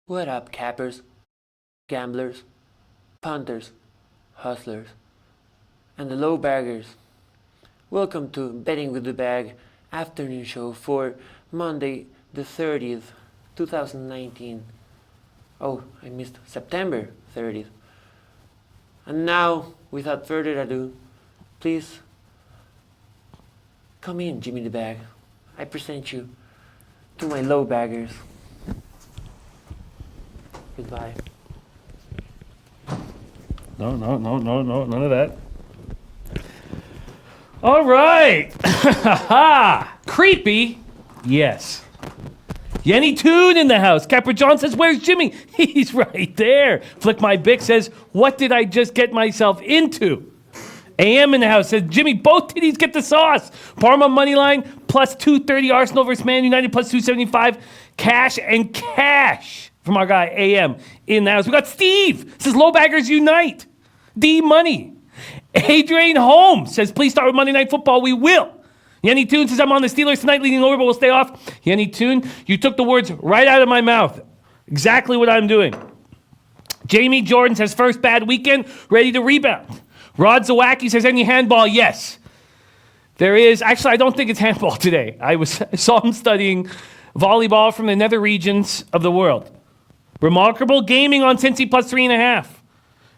What up, cappers, gamblers, punters, hustlers, and the low baggers? Welcome to Betting with the Bag afternoon show for Monday the 30th, 2019. Oh, I missed September 30th. And now, without further ado, please come in, Jimmy the Bag. I present you to my low baggers. Goodbye. No, none of that. All right. Creepy? Yes. Yenny Toon in the house. Capper John says, where's Jimmy? He's right there. Flick My Bick says, what did I just get myself into? AM in the house says, Jimmy, both titties get the sauce. Parma money line plus 230. Arsenal versus Man United plus 275. Cash and cash from our guy AM in the house. We got Steve. Says, low baggers unite. D Money. Adrian Holmes says, please start with Monday Night Football. We will. Yenny Toon says, I'm on the Steelers tonight, leading over, but we'll stay off. Yenny Toon, you took the words right out of my mouth. Exactly what I'm doing. Jamie Jordan says, first bad weekend, ready to rebound. Rod Zawacki says, any handball? Yes. There is. Actually, I don't think it's handball today. I saw him studying volleyball from the nether regions of the world. Remarkable Gaming on Cincy plus 3.5.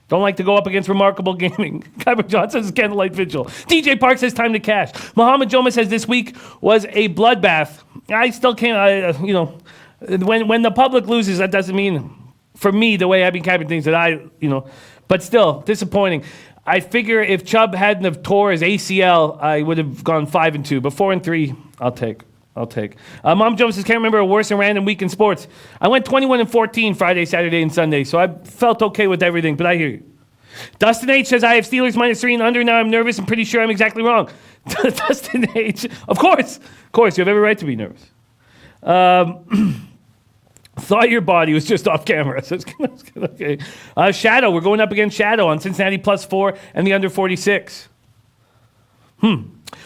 Don't like to go up against Remarkable Gaming. Kyber John says Candlelight Vigil. DJ Park says time to cash. Muhammad Joma says this week was a bloodbath. I still can't, when the public loses, that doesn't mean, for me, the way I've been capping things but still, disappointing. I figure if Chubb hadn't have tore his ACL, I would have gone 5-2, but 4-3, I'll take. Mom Jones says, can't remember a worse and random week in sports. I went 21-14 Friday, Saturday, and Sunday, so I felt okay with everything, but I hear you. Dustin H says, I have Steelers -3 and under. Now I'm nervous and pretty sure I'm exactly wrong. Dustin H, of course, you have every right to be nervous. Thought your body was just off camera. So it's okay. Shadow, we're going up against Shadow on Cincinnati +4 and the under 46.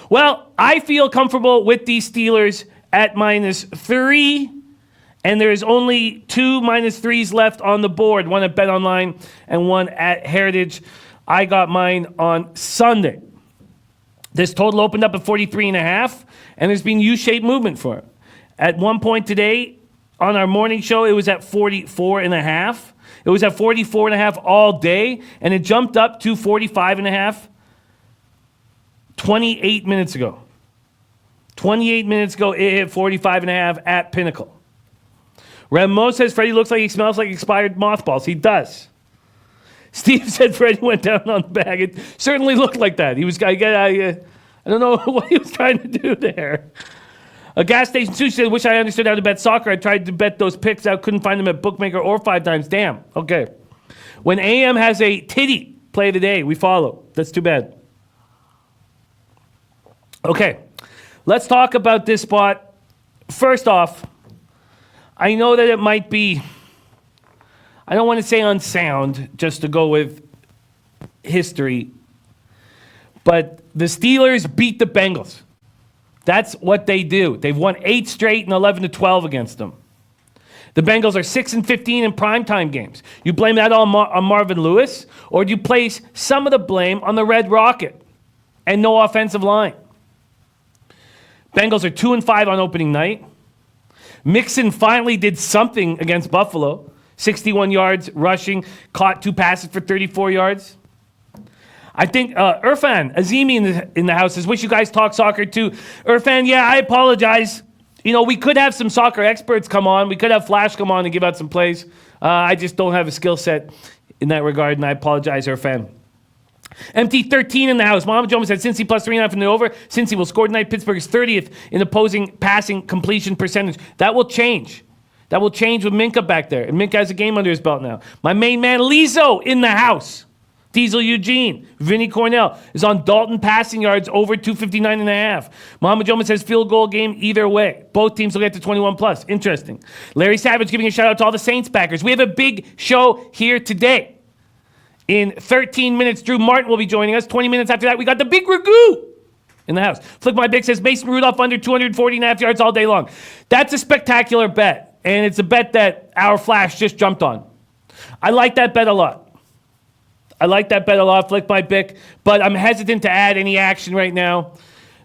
Well, I feel comfortable with these Steelers at -3, and there's only 2 -3s left on the board, one at BetOnline and one at Heritage. I got mine on Sunday. This total opened up at 43.5, and there's been U-shaped movement for it. At one point today, on our morning show, it was at 44.5. It was at 44.5 all day, and it jumped up to 45.5 28 minutes ago. 28 minutes ago, it hit 45.5 at Pinnacle. Remo says Freddie looks like he smells like expired mothballs. He does. Steve said Freddie went down on the bag. It certainly looked like that. He was, I don't know what he was trying to do there. A gas station sushi said, wish I understood how to bet soccer. I tried to bet those picks out, couldn't find them at Bookmaker or 5 times. Damn. Okay. When AM has a titty play of the day, we follow. That's too bad. Okay. Let's talk about this spot. First off, I know that it might be, I don't want to say unsound, just to go with history, but the Steelers beat the Bengals. That's what they do. They've won 8 straight and 11-12 against them. The Bengals are 6-15 in primetime games. You blame that all on Marvin Lewis, or do you place some of the blame on the Red Rocket and no offensive line? Bengals are 2-5 on opening night. Mixon finally did something against Buffalo. 61 yards rushing, caught 2 passes for 34 yards. I think Irfan Azimi in the house says, wish you guys talk soccer too. Irfan, yeah, I apologize. We could have some soccer experts come on. We could have Flash come on and give out some plays. I just don't have a skill set in that regard, and I apologize, Irfan. MT13 in the house. Mohamed Jones said Cincy +3.5 in the over. Cincy will score tonight. Pittsburgh is 30th in opposing passing completion percentage. That will change. That will change with Minka back there. And Minka has a game under his belt now. My main man, Lizo, in the house. Diesel Eugene. Vinny Cornell is on Dalton passing yards over 259.5. Mohamed Jones says field goal game either way. Both teams will get to 21+. Interesting. Larry Savage giving a shout out to all the Saints backers. We have a big show here today. In 13 minutes, Drew Martin will be joining us. 20 minutes after that, we got the Big Ragoo in the house. Flick My Big says Mason Rudolph under 240.5 yards all day long. That's a spectacular bet. and it's a bet that our Flash just jumped on. I like that bet a lot. Flick my pick, but I'm hesitant to add any action right now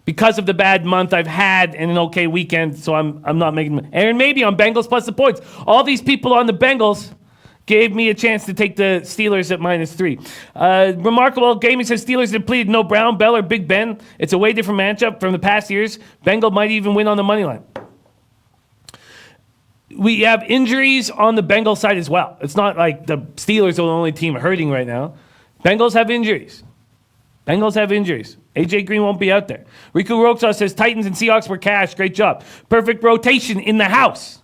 because of the bad month I've had and an okay weekend, so I'm not making... Aaron Maybe on Bengals plus the points. All these people on the Bengals gave me a chance to take the Steelers at -3. Remarkable Gaming says Steelers depleted no Brown, Bell, or Big Ben. It's a way different matchup from the past years. Bengal might even win on the money line. We have injuries on the Bengals side as well. It's not like the Steelers are the only team hurting right now. Bengals have injuries. AJ Green won't be out there. Riku Roxa says Titans and Seahawks were cash. Great job. Perfect rotation in the house.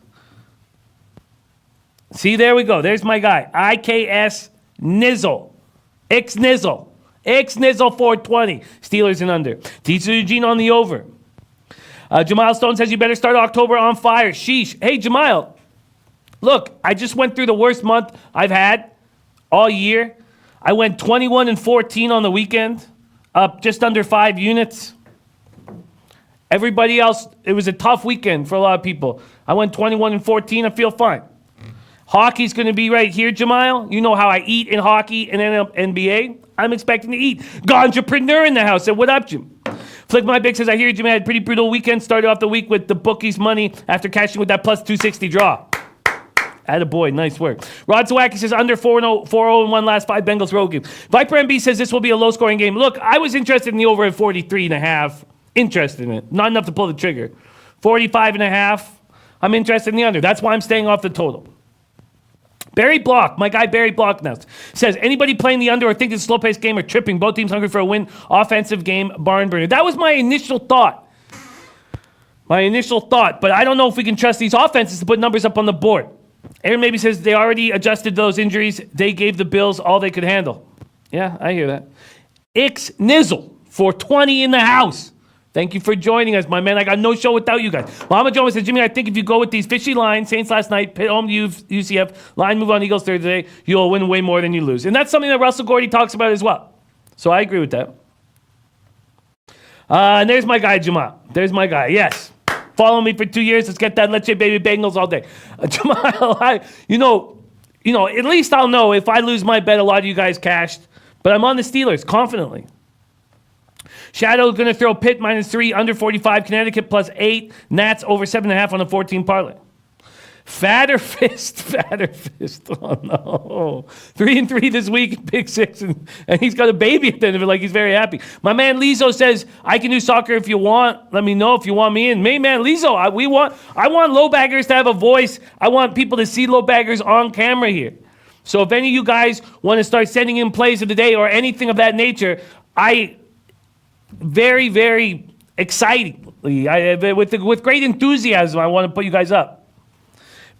See, there we go. There's my guy. IKS Nizzle. X-Nizzle 420. Steelers and under. Teacher Eugene on the over. Jamal Stone says you better start October on fire. Sheesh. Hey, Jamal. Look, I just went through the worst month I've had all year. I went 21-14 on the weekend, up just under 5 units. Everybody else, it was a tough weekend for a lot of people. I went 21-14. I feel fine. Hockey's going to be right here, Jamal. You know how I eat in hockey and NBA. I'm expecting to eat. Ganjapreneur in the house. Said, what up, Jim? Flick My Big says, I hear you, Jim, had a pretty brutal weekend. Started off the week with the bookies' money after cashing with that plus 260 draw. Attaboy, nice work. Rod Zawacki says, under 4-0-1 last 5 Bengals road game. Viper MB says, this will be a low-scoring game. Look, I was interested in the over at 43.5. Interested in it. Not enough to pull the trigger. 45.5. I'm interested in the under. That's why I'm staying off the total. Barry Block, my guy Barry Block now, says, anybody playing the under or think it's a slow-paced game or tripping? Both teams hungry for a win. Offensive game, barn burner. That was my initial thought. But I don't know if we can trust these offenses to put numbers up on the board. Aaron Maybe says they already adjusted those injuries. They gave the Bills all they could handle. Yeah, I hear that. X-Nizzle, 420 in the house. Thank you for joining us, my man. I got no show without you guys. Muhammad Jones says, Jimmy, I think if you go with these fishy lines, Saints last night, Pitt home to UCF, line move on Eagles Thursday, you'll win way more than you lose. And that's something that Russell Gordy talks about as well. So I agree with that. And there's my guy, Jamal. There's my guy, yes. Follow me for 2 years. Let's get that Let's Baby Bengals all day. Jamal, you know, at least I'll know if I lose my bet, a lot of you guys cashed. But I'm on the Steelers, confidently. Shadow going to throw Pitt -3, under 45, Connecticut +8, Nats over 7.5 on the 14 parlay. Fatter fist. Oh, no. 3-3 this week, pick 6, and he's got a baby at the end of it, like he's very happy. My man Lizzo says, I can do soccer if you want. Let me know if you want me in. Hey, man, Lizzo, I want low baggers to have a voice. I want people to see low baggers on camera here. So if any of you guys want to start sending in plays of the day or anything of that nature, very, very excitingly, with great enthusiasm, I want to put you guys up.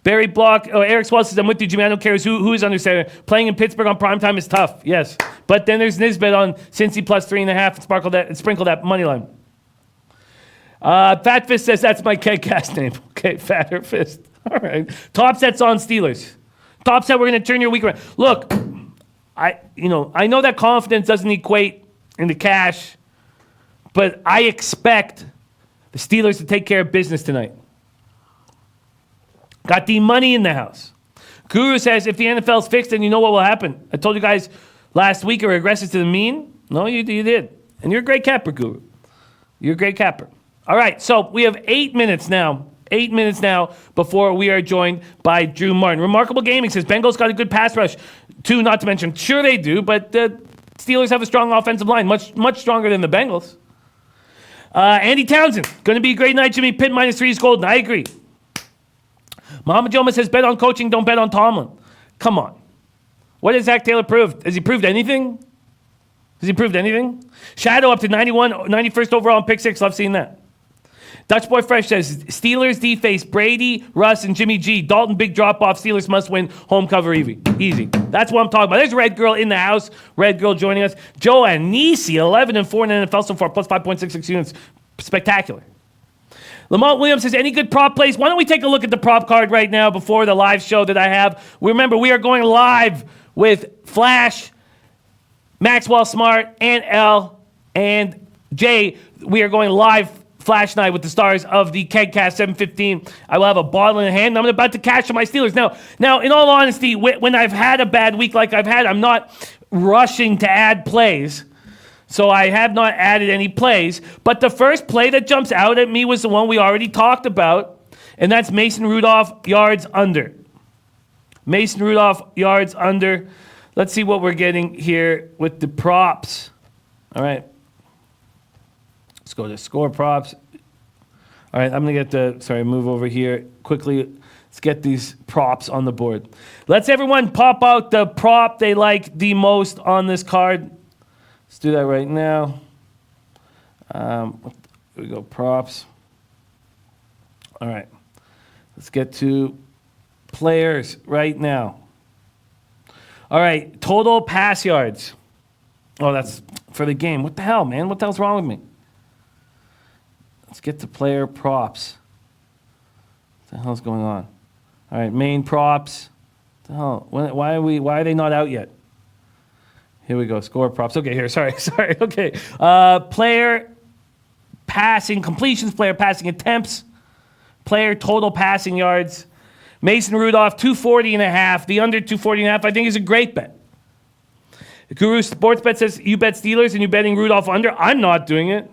Barry Block, Eric Swell says, I'm with you, Jimmy. I don't care who is under center. Playing in Pittsburgh on primetime is tough, yes. But then there's Nisbet on Cincy +3.5 and sprinkle that money line. Fat Fist says, that's my KCast name. Okay, Fatter Fist. All right. Top Set's on Steelers. Top Set, we're going to turn your week around. Look, I know that confidence doesn't equate into cash, but I expect the Steelers to take care of business tonight. Got the money in the house. Guru says, if the NFL's fixed, then you know what will happen. I told you guys last week it regresses to the mean. No, you did. And you're a great capper, Guru. You're a great capper. All right, so we have 8 minutes now. 8 minutes now before we are joined by Drew Martin. Remarkable Gaming says, Bengals got a good pass rush, too, not to mention. Sure they do, but the Steelers have a strong offensive line, much stronger than the Bengals. Andy Townsend, going to be a great night, Jimmy. Pitt -3 is golden. I agree. Muhammad Joma says, bet on coaching, don't bet on Tomlin. Come on. What has Zach Taylor proved? Has he proved anything? Shadow up to 91, 91st overall in pick 6. Love seeing that. Dutch Boy Fresh says, Steelers D face Brady, Russ, and Jimmy G. Dalton, big drop-off. Steelers must win. Home cover easy. That's what I'm talking about. There's Red Girl in the house. Red Girl joining us. Joe Anisi, 11-4 in the NFL so far, plus 5.66 units. Spectacular. Lamont Williams says, any good prop plays? Why don't we take a look at the prop card right now before the live show that I have? Remember, we are going live with Flash, Maxwell Smart, and L, and Jay. We are going live Flash night with the stars of the KegCast 715. I will have a bottle in hand. I'm about to cash on my Steelers. Now, in all honesty, when I've had a bad week like I've had, I'm not rushing to add plays. So I have not added any plays. But the first play that jumps out at me was the one we already talked about, and that's Mason Rudolph yards under. Mason Rudolph yards under. Let's see what we're getting here with the props. All right. Let's go to score props. All right, I'm going to get move over here quickly. Let's get these props on the board. Let's everyone pop out the prop they like the most on this card. Let's do that right now. Here we go, props. All right. Let's get to players right now. All right, total pass yards. Oh, that's for the game. What the hell, man? What the hell's wrong with me? Let's get to player props. What the hell's going on? All right, main props. What the hell? Why are they not out yet? Here we go. Score props. Okay, here. Sorry. Okay. Player passing completions. Player passing attempts. Player total passing yards. Mason Rudolph 240.5. The under 240.5 I think is a great bet. Guru Sportsbet says you bet Steelers and you're betting Rudolph under. I'm not doing it.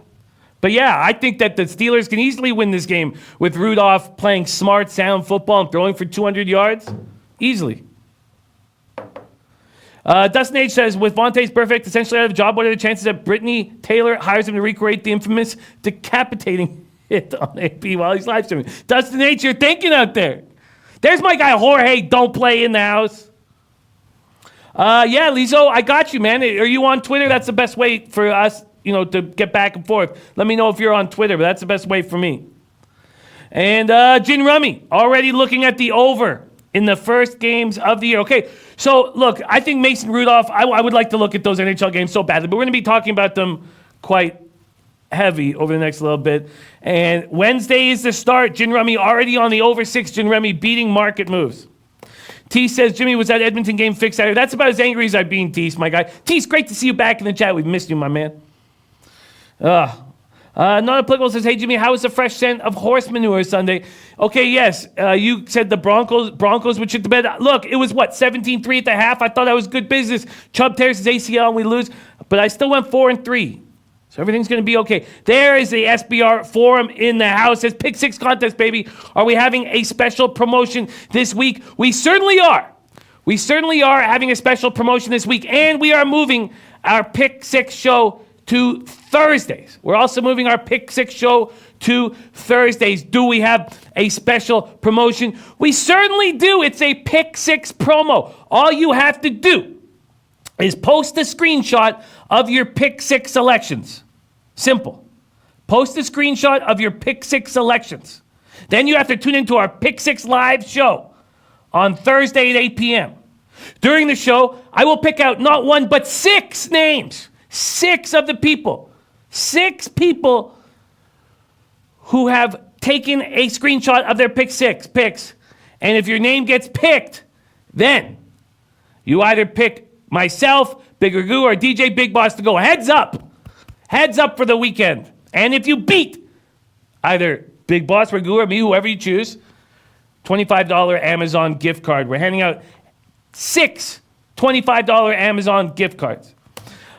But yeah, I think that the Steelers can easily win this game with Rudolph playing smart, sound football and throwing for 200 yards. Easily. Dustin H says, with Vontae's perfect, essentially out of a job, what are the chances that Brittany Taylor hires him to recreate the infamous decapitating hit on AP while he's live streaming? Dustin H, you're thinking out there. There's my guy Jorge, don't play in the house. Yeah, Lizzo, I got you, man. Are you on Twitter? That's the best way for us, to get back and forth. Let me know if you're on Twitter, but that's the best way for me. And Gin Rummy, already looking at the over in the first games of the year. Okay, so look, I think Mason Rudolph, I would like to look at those NHL games so badly, but we're going to be talking about them quite heavy over the next little bit. And Wednesday is the start. Gin Rummy already on the over 6. Gin Rummy beating market moves. T says, Jimmy, was that Edmonton game fixed Saturday? That's about as angry as I've been, Tease, my guy. Tease, great to see you back in the chat. We've missed you, my man. Not applicable says, hey, Jimmy, how was the fresh scent of horse manure Sunday? Okay, yes. You said the Broncos would shit the bed. Look, it was, 17-3 at the half? I thought that was good business. Chubb tears his ACL and we lose. But I still went 4-3. So everything's going to be okay. There is the SBR forum in the house. It says Pick 6 contest, baby. Are we having a special promotion this week? We certainly are. We certainly are having a special promotion this week. And we are moving our Pick 6 show to Thursdays. We're also moving our Pick 6 show to Thursdays. Do we have a special promotion? We certainly do. It's a Pick 6 promo. All you have to do is post a screenshot of your Pick 6 selections. Simple. Post a screenshot of your Pick 6 selections. Then you have to tune into our Pick 6 live show on Thursday at 8 p.m. During the show, I will pick out not one, but 6 names. 6 of the people. 6 people who have taken a screenshot of their Pick 6 picks. And if your name gets picked, then you either pick myself, Big Ragoo, or DJ Big Boss to go heads up for the weekend. And if you beat either Big Boss, Ragoo, or me, whoever you choose, $25 Amazon gift card. We're handing out 6 $25 Amazon gift cards.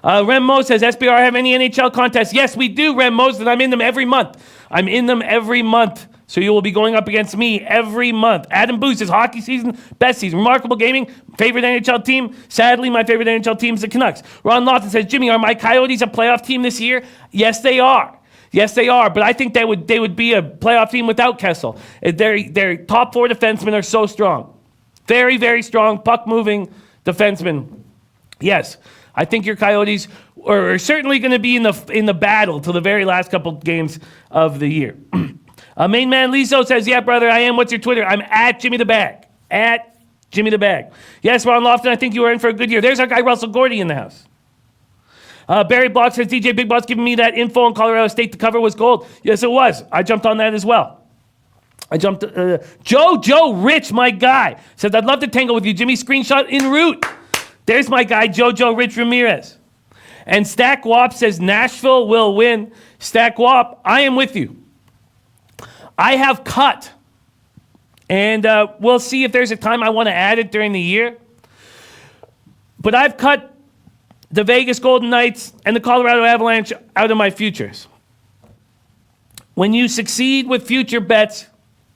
Rem Mo says, SBR have any NHL contests? Yes, we do, Rem Mo, and I'm in them every month. So you will be going up against me every month. Adam Booth says, hockey season, best season. Remarkable gaming, favorite NHL team. Sadly, my favorite NHL team is the Canucks. Ron Lawton says, Jimmy, are my Coyotes a playoff team this year? Yes, they are. But I think they would be a playoff team without Kessel. Their top 4 defensemen are so strong. Very, very strong, puck-moving defensemen. Yes, I think your Coyotes are certainly going to be in the battle till the very last couple games of the year. Main man Lizzo says, yeah, brother, I am. What's your Twitter? I'm at Jimmy the Bag. At Jimmy the Bag. Yes, Ron Lofton, I think you are in for a good year. There's our guy Russell Gordy in the house. Barry Block says, DJ Big Boss giving me that info on Colorado State to cover was gold. Yes, it was. I jumped on that as well. Joe Rich, my guy, says, I'd love to tangle with you. Jimmy, screenshot en route. There's my guy, Jojo Rich Ramirez. And Stack Wop says, Nashville will win. Stack Wop, I am with you. I have cut, and we'll see if there's a time I want to add it during the year. But I've cut the Vegas Golden Knights and the Colorado Avalanche out of my futures. When you succeed with future bets,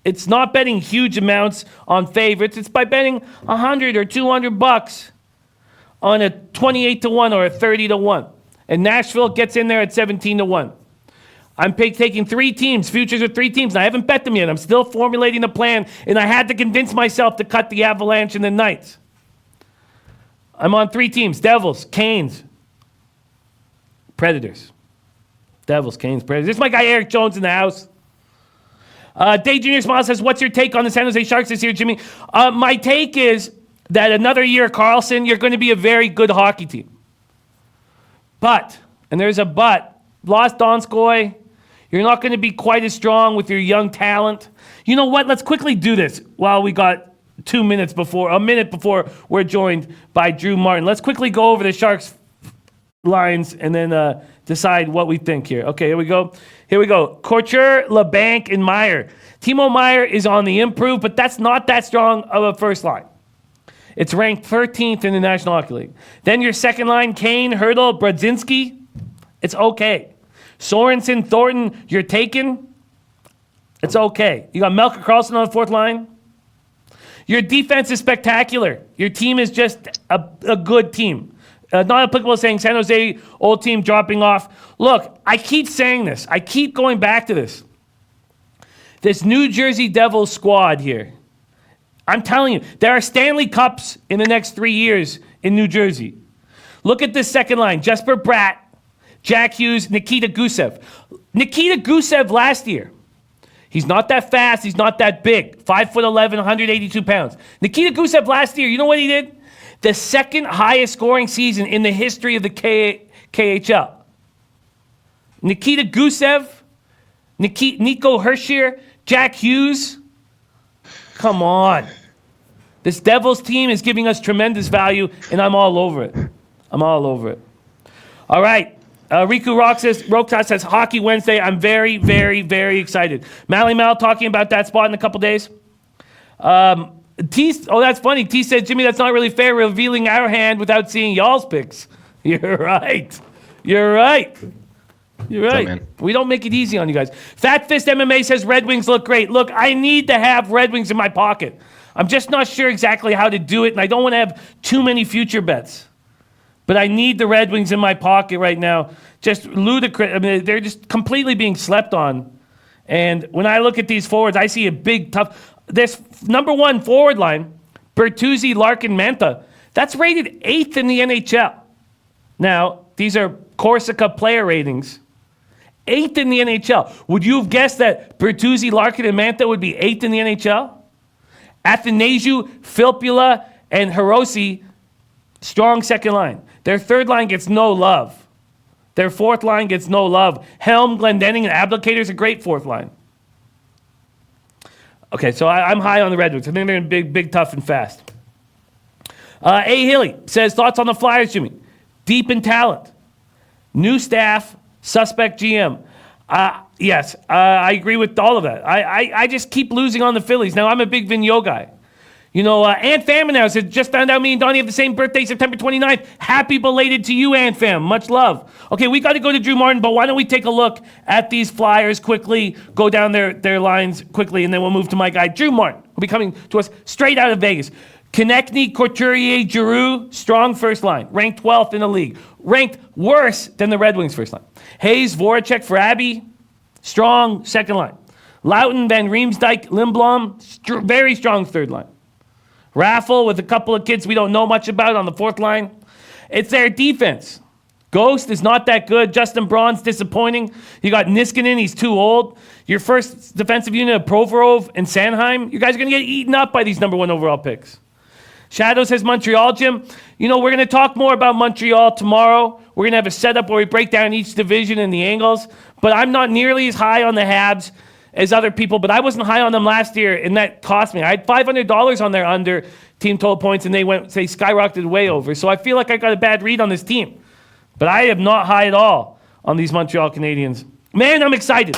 it's not betting huge amounts on favorites. It's by betting $100 or $200 on a 28-1 or a 30-1. And Nashville gets in there at 17-1. I'm taking 3 teams, futures with 3 teams, and I haven't bet them yet. I'm still formulating a plan, and I had to convince myself to cut the Avalanche and the Knights. I'm on 3 teams: Devils, Canes, Predators. Devils, Canes, Predators. This is my guy Eric Jones in the house. Day Junior Smile says, what's your take on the San Jose Sharks this year, Jimmy? My take is that another year, Carlson, you're going to be a very good hockey team. But, and there's a but, lost Donskoy. You're not going to be quite as strong with your young talent. You know what? Let's quickly do this while we got a minute before we're joined by Drew Martin. Let's quickly go over the Sharks lines and then decide what we think here. Okay, here we go. Couture, LeBanc, and Meyer. Timo Meyer is on the improve, but that's not that strong of a first line. It's ranked 13th in the National Hockey League. Then your second line, Kane, Hertl, Brodzinski. It's okay. Sorensen, Thornton, you're taken. It's okay. You got Melker Karlsson on the fourth line. Your defense is spectacular. Your team is just a good team. Not applicable saying San Jose, old team dropping off. Look, I keep saying this. I keep going back to this. This New Jersey Devils squad here. I'm telling you, there are Stanley Cups in the next 3 years in New Jersey. Look at this second line. Jesper Bratt, Jack Hughes, Nikita Gusev. Nikita Gusev last year. He's not that fast. He's not that big. 5'11", 182 pounds. Nikita Gusev last year, you know what he did? The second highest scoring season in the history of the KHL. Nikita Gusev, Nico Hershier, Jack Hughes. Come on. This Devils team is giving us tremendous value, and I'm all over it. All right. Riku Rokas says, Hockey Wednesday. I'm very, very, very excited. Mally Mal talking about that spot in a couple days. That's funny. T said, Jimmy, that's not really fair, revealing our hand without seeing y'all's picks. You're right. We don't make it easy on you guys. Fat Fist MMA says Red Wings look great. Look, I need to have Red Wings in my pocket. I'm just not sure exactly how to do it, and I don't want to have too many future bets. But I need the Red Wings in my pocket right now. Just ludicrous. I mean, they're just completely being slept on. And when I look at these forwards, I see a big, tough... This number 1 forward line, Bertuzzi, Larkin, Manta, that's rated 8th in the NHL. Now, these are Corsica player ratings. 8th in the NHL. Would you have guessed that Bertuzzi, Larkin, and Manta would be 8th in the NHL? Athanasiou, Filppula, and Hirose, strong second line. Their third line gets no love. Their fourth line gets no love. Helm, Glendening, and Abdicator's a great fourth line. Okay, so I'm high on the Red Wings. I think they're going to be big, tough, and fast. A. Hilly says, thoughts on the Flyers, Jimmy? Deep in talent. New staff, suspect GM. Yes, I agree with all of that. I just keep losing on the Phillies. Now, I'm a big Vigneault guy. You know, Aunt Fam now said, just found out me and Donnie have the same birthday, September 29th. Happy belated to you, Aunt Fam. Much love. Okay, we got to go to Drew Martin, but why don't we take a look at these Flyers quickly, go down their lines quickly, and then we'll move to my guy, Drew Martin, who'll be coming to us straight out of Vegas. Konechny, Couturier, Giroux, strong first line, ranked 12th in the league. Ranked worse than the Red Wings first line. Hayes, Voracek, Frabby, strong second line. Loughton, Van Riemsdyk, Lindblom, very strong third line. Raffle with a couple of kids we don't know much about on the fourth line. It's their defense. Ghost is not that good. Justin Braun's disappointing. You got Niskanen, he's too old. Your first defensive unit of Provorov and Sanheim, you guys are going to get eaten up by these number 1 overall picks. Shadow says Montreal, Jim. You know, we're going to talk more about Montreal tomorrow. We're going to have a setup where we break down each division and the angles. But I'm not nearly as high on the Habs as other people, but I wasn't high on them last year, and that cost me. I had $500 on their under team total points, and they skyrocketed way over. So I feel like I got a bad read on this team. But I am not high at all on these Montreal Canadiens. Man, I'm excited.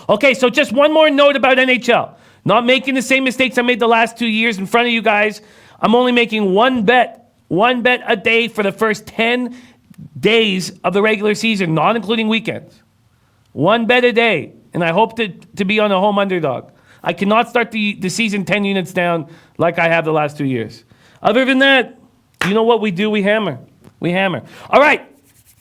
Okay, so just one more note about NHL. Not making the same mistakes I made the last 2 years in front of you guys. I'm only making one bet a day for the first 10 days of the regular season, not including weekends. One bet a day, and I hope to be on a home underdog. I cannot start the season 10 units down like I have the last 2 years. Other than that, you know what we do? We hammer. All right.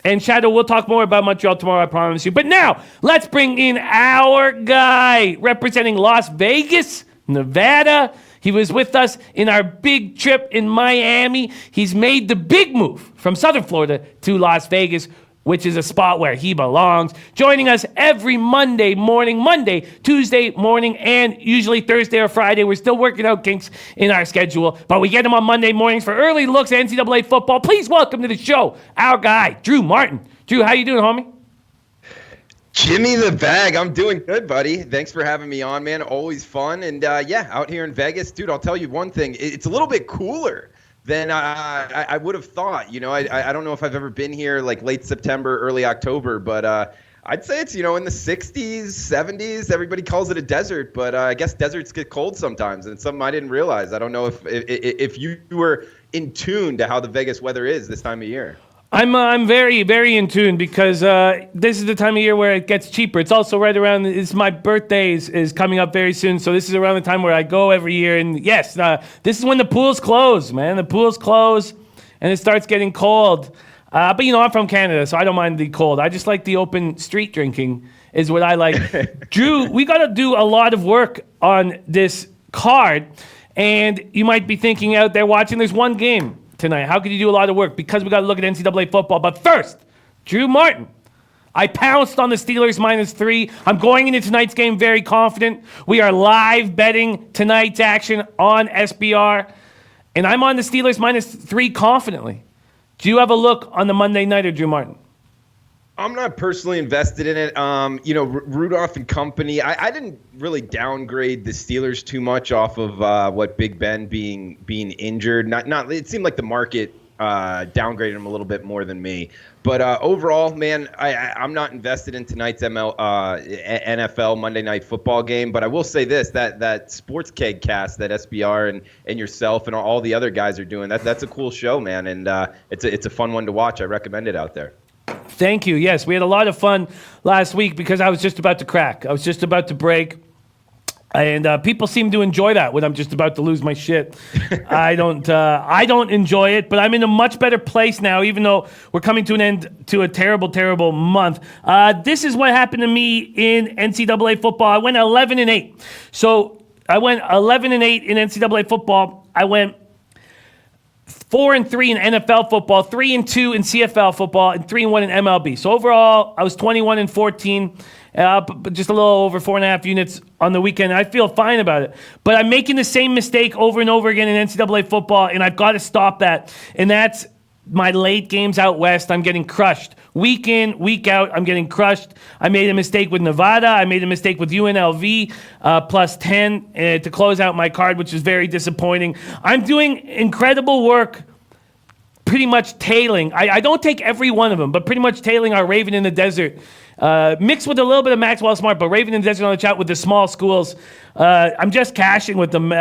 And Shadow, we'll talk more about Montreal tomorrow, I promise you. But now, let's bring in our guy representing Las Vegas, Nevada. He was with us in our big trip in Miami. He's made the big move from Southern Florida to Las Vegas, which is a spot where he belongs. Joining us every Monday, Tuesday morning, and usually Thursday or Friday. We're still working out kinks in our schedule, but we get him on Monday mornings for early looks at NCAA football. Please welcome to the show our guy, Drew Martin. Drew, how you doing, homie? Jimmy the Bag, I'm doing good, buddy. Thanks for having me on, man. Always fun. And out here in Vegas, dude, I'll tell you one thing. It's a little bit cooler than I would have thought. You know, I don't know if I've ever been here like late September, early October, but I'd say it's, in the 60s, 70s. Everybody calls it a desert, but I guess deserts get cold sometimes, and it's something I didn't realize. I don't know if you were in tune to how the Vegas weather is this time of year. I'm very, very in tune because this is the time of year where it gets cheaper. It's also right around, my birthday is coming up very soon, so this is around the time where I go every year. And yes, this is when the pools close, man. The pools close and it starts getting cold. But I'm from Canada, so I don't mind the cold. I just like the open street drinking is what I like. Drew, we got to do a lot of work on this card. And you might be thinking out there watching, there's one game tonight. How could you do a lot of work? Because we got to look at NCAA football. But first, Drew Martin. I pounced on the Steelers -3. I'm going into tonight's game very confident. We are live betting tonight's action on SBR. And I'm on the Steelers -3 confidently. Do you have a look on the Monday nighter, Drew Martin? I'm not personally invested in it. Rudolph and company, I didn't really downgrade the Steelers too much off of what Big Ben being injured. Not. It seemed like the market downgraded him a little bit more than me. But overall, man, I'm not invested in tonight's NFL Monday Night Football game. But I will say this, that Sports Keg cast that SBR and yourself and all the other guys are doing, that's a cool show, man. And it's a fun one to watch. I recommend it out there. Thank you. Yes, we had a lot of fun last week because I was just about to crack. I was just about to break. And people seem to enjoy that when I'm just about to lose my shit. I don't enjoy it, but I'm in a much better place now, even though we're coming to an end to a terrible, terrible month. This is what happened to me in NCAA football. I went 11-8. So I went 11-8 in NCAA football. I went 4-3 in NFL football, 3-2 in CFL football, and 3-1 in MLB. So overall, I was 21-14, but just a little over 4.5 units on the weekend. I feel fine about it. But I'm making the same mistake over and over again in NCAA football, and I've got to stop that. And that's my late games out west. I'm getting crushed. Week in, week out, I'm getting crushed. I made a mistake with Nevada. I made a mistake with UNLV +10 to close out my card, which is very disappointing. I'm doing incredible work pretty much tailing. I don't take every one of them, but pretty much tailing our Raven in the Desert. Mixed with a little bit of Maxwell Smart, but Raven in the Desert on the chat with the small schools. I'm just cashing with them.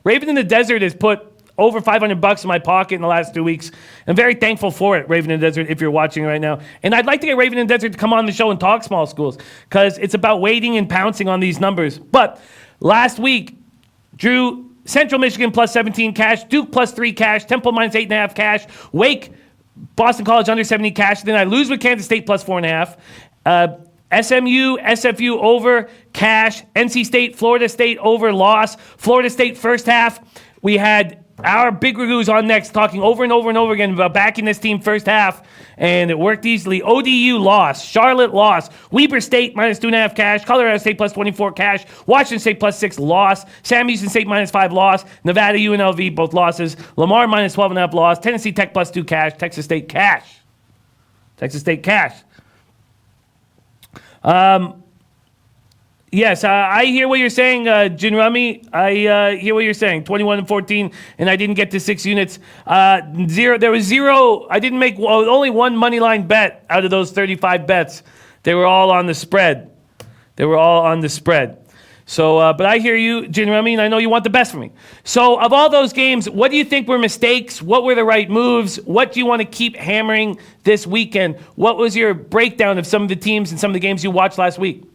Raven in the Desert has put over $500 in my pocket in the last 2 weeks. I'm very thankful for it, Raven in the Desert, if you're watching right now. And I'd like to get Raven in the Desert to come on the show and talk small schools because it's about waiting and pouncing on these numbers. But last week, Drew, Central Michigan +17 cash, Duke +3 cash, Temple -8.5 cash, Wake, Boston College under 70 cash. Then I lose with Kansas State +4.5. SMU, SFU over cash, NC State, Florida State over loss. Florida State first half, we had our Big Ragoo's on next, talking over and over and over again about backing this team first half, and it worked easily. ODU lost. Charlotte lost. Weber State -2.5 cash. Colorado State +24 cash. Washington State +6 loss. Sam Houston State -5 loss. Nevada, UNLV both losses. Lamar -12.5 loss. Tennessee Tech +2 cash. Texas State cash. Texas State cash. Yes, I hear what you're saying, Jin Rummy. I hear what you're saying. 21-14, and I didn't get to 6 units. There was zero. I didn't make only one money line bet out of those 35 bets. They were all on the spread. They were all on the spread. So, but I hear you, Jim. I mean, I know you want the best for me. So, of all those games, what do you think were mistakes? What were the right moves? What do you want to keep hammering this weekend? What was your breakdown of some of the teams and some of the games you watched last week?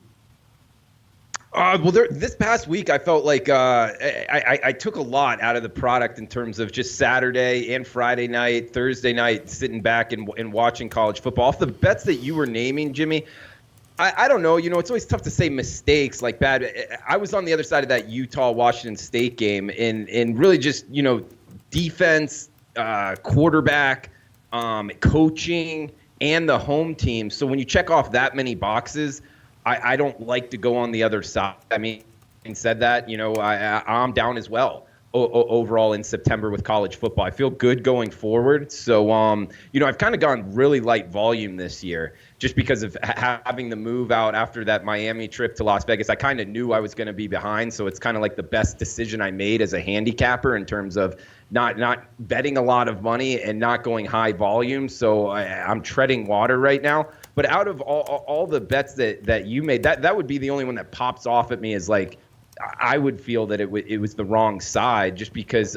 This past week, I felt like I took a lot out of the product in terms of just Saturday and Friday night, Thursday night, sitting back and watching college football. Off the bets that you were naming, Jimmy, I don't know. It's always tough to say mistakes like bad. I was on the other side of that Utah-Washington State game and really just, defense, quarterback, coaching, and the home team. So when you check off that many boxes, I don't like to go on the other side. I mean, and said that, I'm down as well overall in September with college football. I feel good going forward. So, I've kind of gone really light volume this year just because of having the move out after that Miami trip to Las Vegas. I kind of knew I was going to be behind. So it's kind of like the best decision I made as a handicapper in terms of not betting a lot of money and not going high volume. So I'm treading water right now. But out of all the bets that you made, that would be the only one that pops off at me as like, I would feel that it was the wrong side just because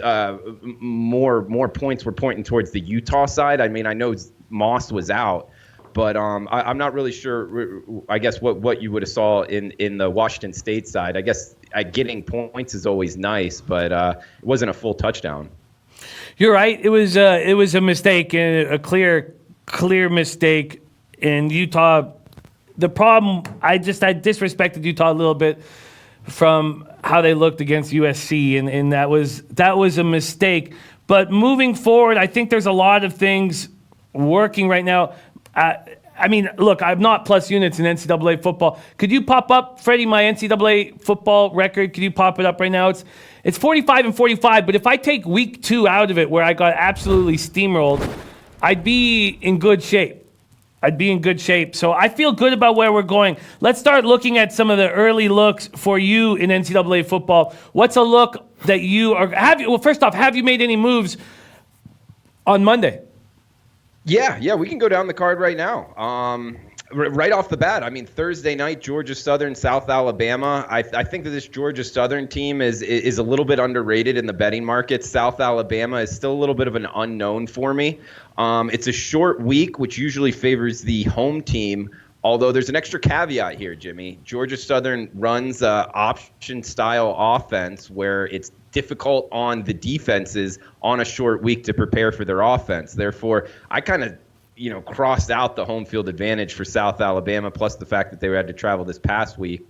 more points were pointing towards the Utah side. I mean, I know Moss was out, but I'm not really sure, I guess, what you would have saw in the Washington State side. I guess getting points is always nice, but it wasn't a full touchdown. You're right. It was a mistake, and a clear mistake in Utah. The problem, I disrespected Utah a little bit from how they looked against USC, and that was a mistake. But moving forward, I think there's a lot of things working right now. I mean, look, I'm not plus units in NCAA football. Could you pop up, Freddie, my NCAA football record? Could you pop it up right now? It's 45-45, but if I take week 2 out of it where I got absolutely steamrolled, I'd be in good shape. So I feel good about where we're going. Let's start looking at some of the early looks for you in NCAA football. What's a look that you are well, first off, have you made any moves on Monday? Yeah, we can go down the card right now. Right off the bat, I mean, Thursday night, Georgia Southern, South Alabama. I think that this Georgia Southern team is a little bit underrated in the betting market. South Alabama is still a little bit of an unknown for me. It's a short week, which usually favors the home team, although there's an extra caveat here, Jimmy. Georgia Southern runs option-style offense where it's difficult on the defenses on a short week to prepare for their offense. Therefore, I kind of crossed out the home field advantage for South Alabama, plus the fact that they had to travel this past week.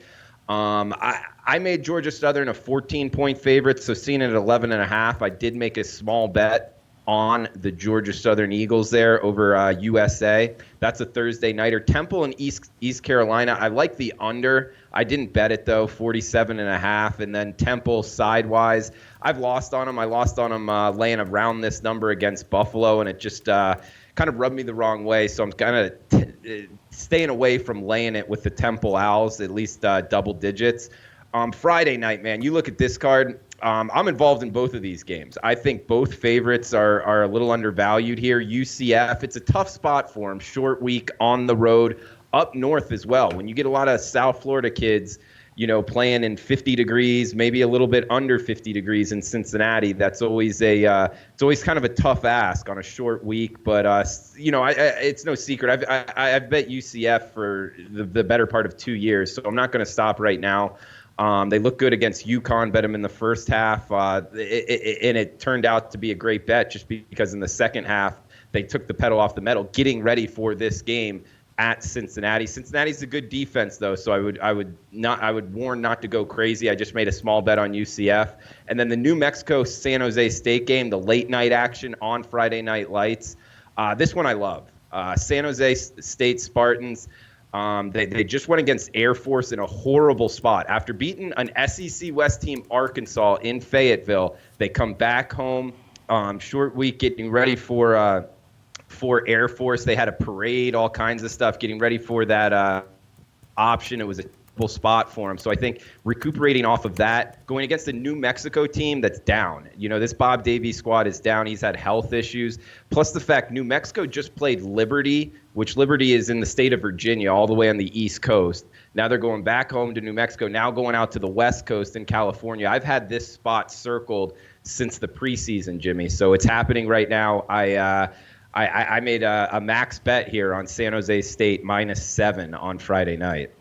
I made Georgia Southern a 14-point favorite, so seeing it at 11.5, I did make a small bet on the Georgia Southern Eagles there over USA. That's a Thursday nighter. Temple and East Carolina, I like the under. I didn't bet it, though, 47.5. And then Temple sidewise, I've lost on them. I lost on them laying around this number against Buffalo, and it just kind of rubbed me the wrong way. So I'm kind of staying away from laying it with the Temple Owls, at least double digits. Friday night, man, you look at this card. I'm involved in both of these games. I think both favorites are a little undervalued here. UCF, it's a tough spot for them. Short week on the road, up north as well. When you get a lot of South Florida kids, playing in 50 degrees, maybe a little bit under 50 degrees in Cincinnati, that's always it's always kind of a tough ask on a short week. But it's no secret. I've bet UCF for the better part of 2 years, so I'm not going to stop right now. They look good against UConn, bet them in the first half, and it turned out to be a great bet just because in the second half they took the pedal off the metal, getting ready for this game at Cincinnati. Cincinnati's a good defense, though, so I would warn not to go crazy. I just made a small bet on UCF, and then the New Mexico San Jose State game, the late night action on Friday Night Lights. This one I love. San Jose State Spartans. They just went against Air Force in a horrible spot. After beating an SEC West team, Arkansas, in Fayetteville, they come back home. Short week getting ready for Air Force. They had a parade, all kinds of stuff, getting ready for that option. It was comfortable spot for him. So I think recuperating off of that, going against the New Mexico team that's down. This Bob Davies squad is down. He's had health issues. Plus the fact New Mexico just played Liberty, which Liberty is in the state of Virginia, all the way on the East Coast. Now they're going back home to New Mexico, now going out to the West Coast in California. I've had this spot circled since the preseason, Jimmy. So it's happening right now. I made a max bet here on San Jose State -7 on Friday night.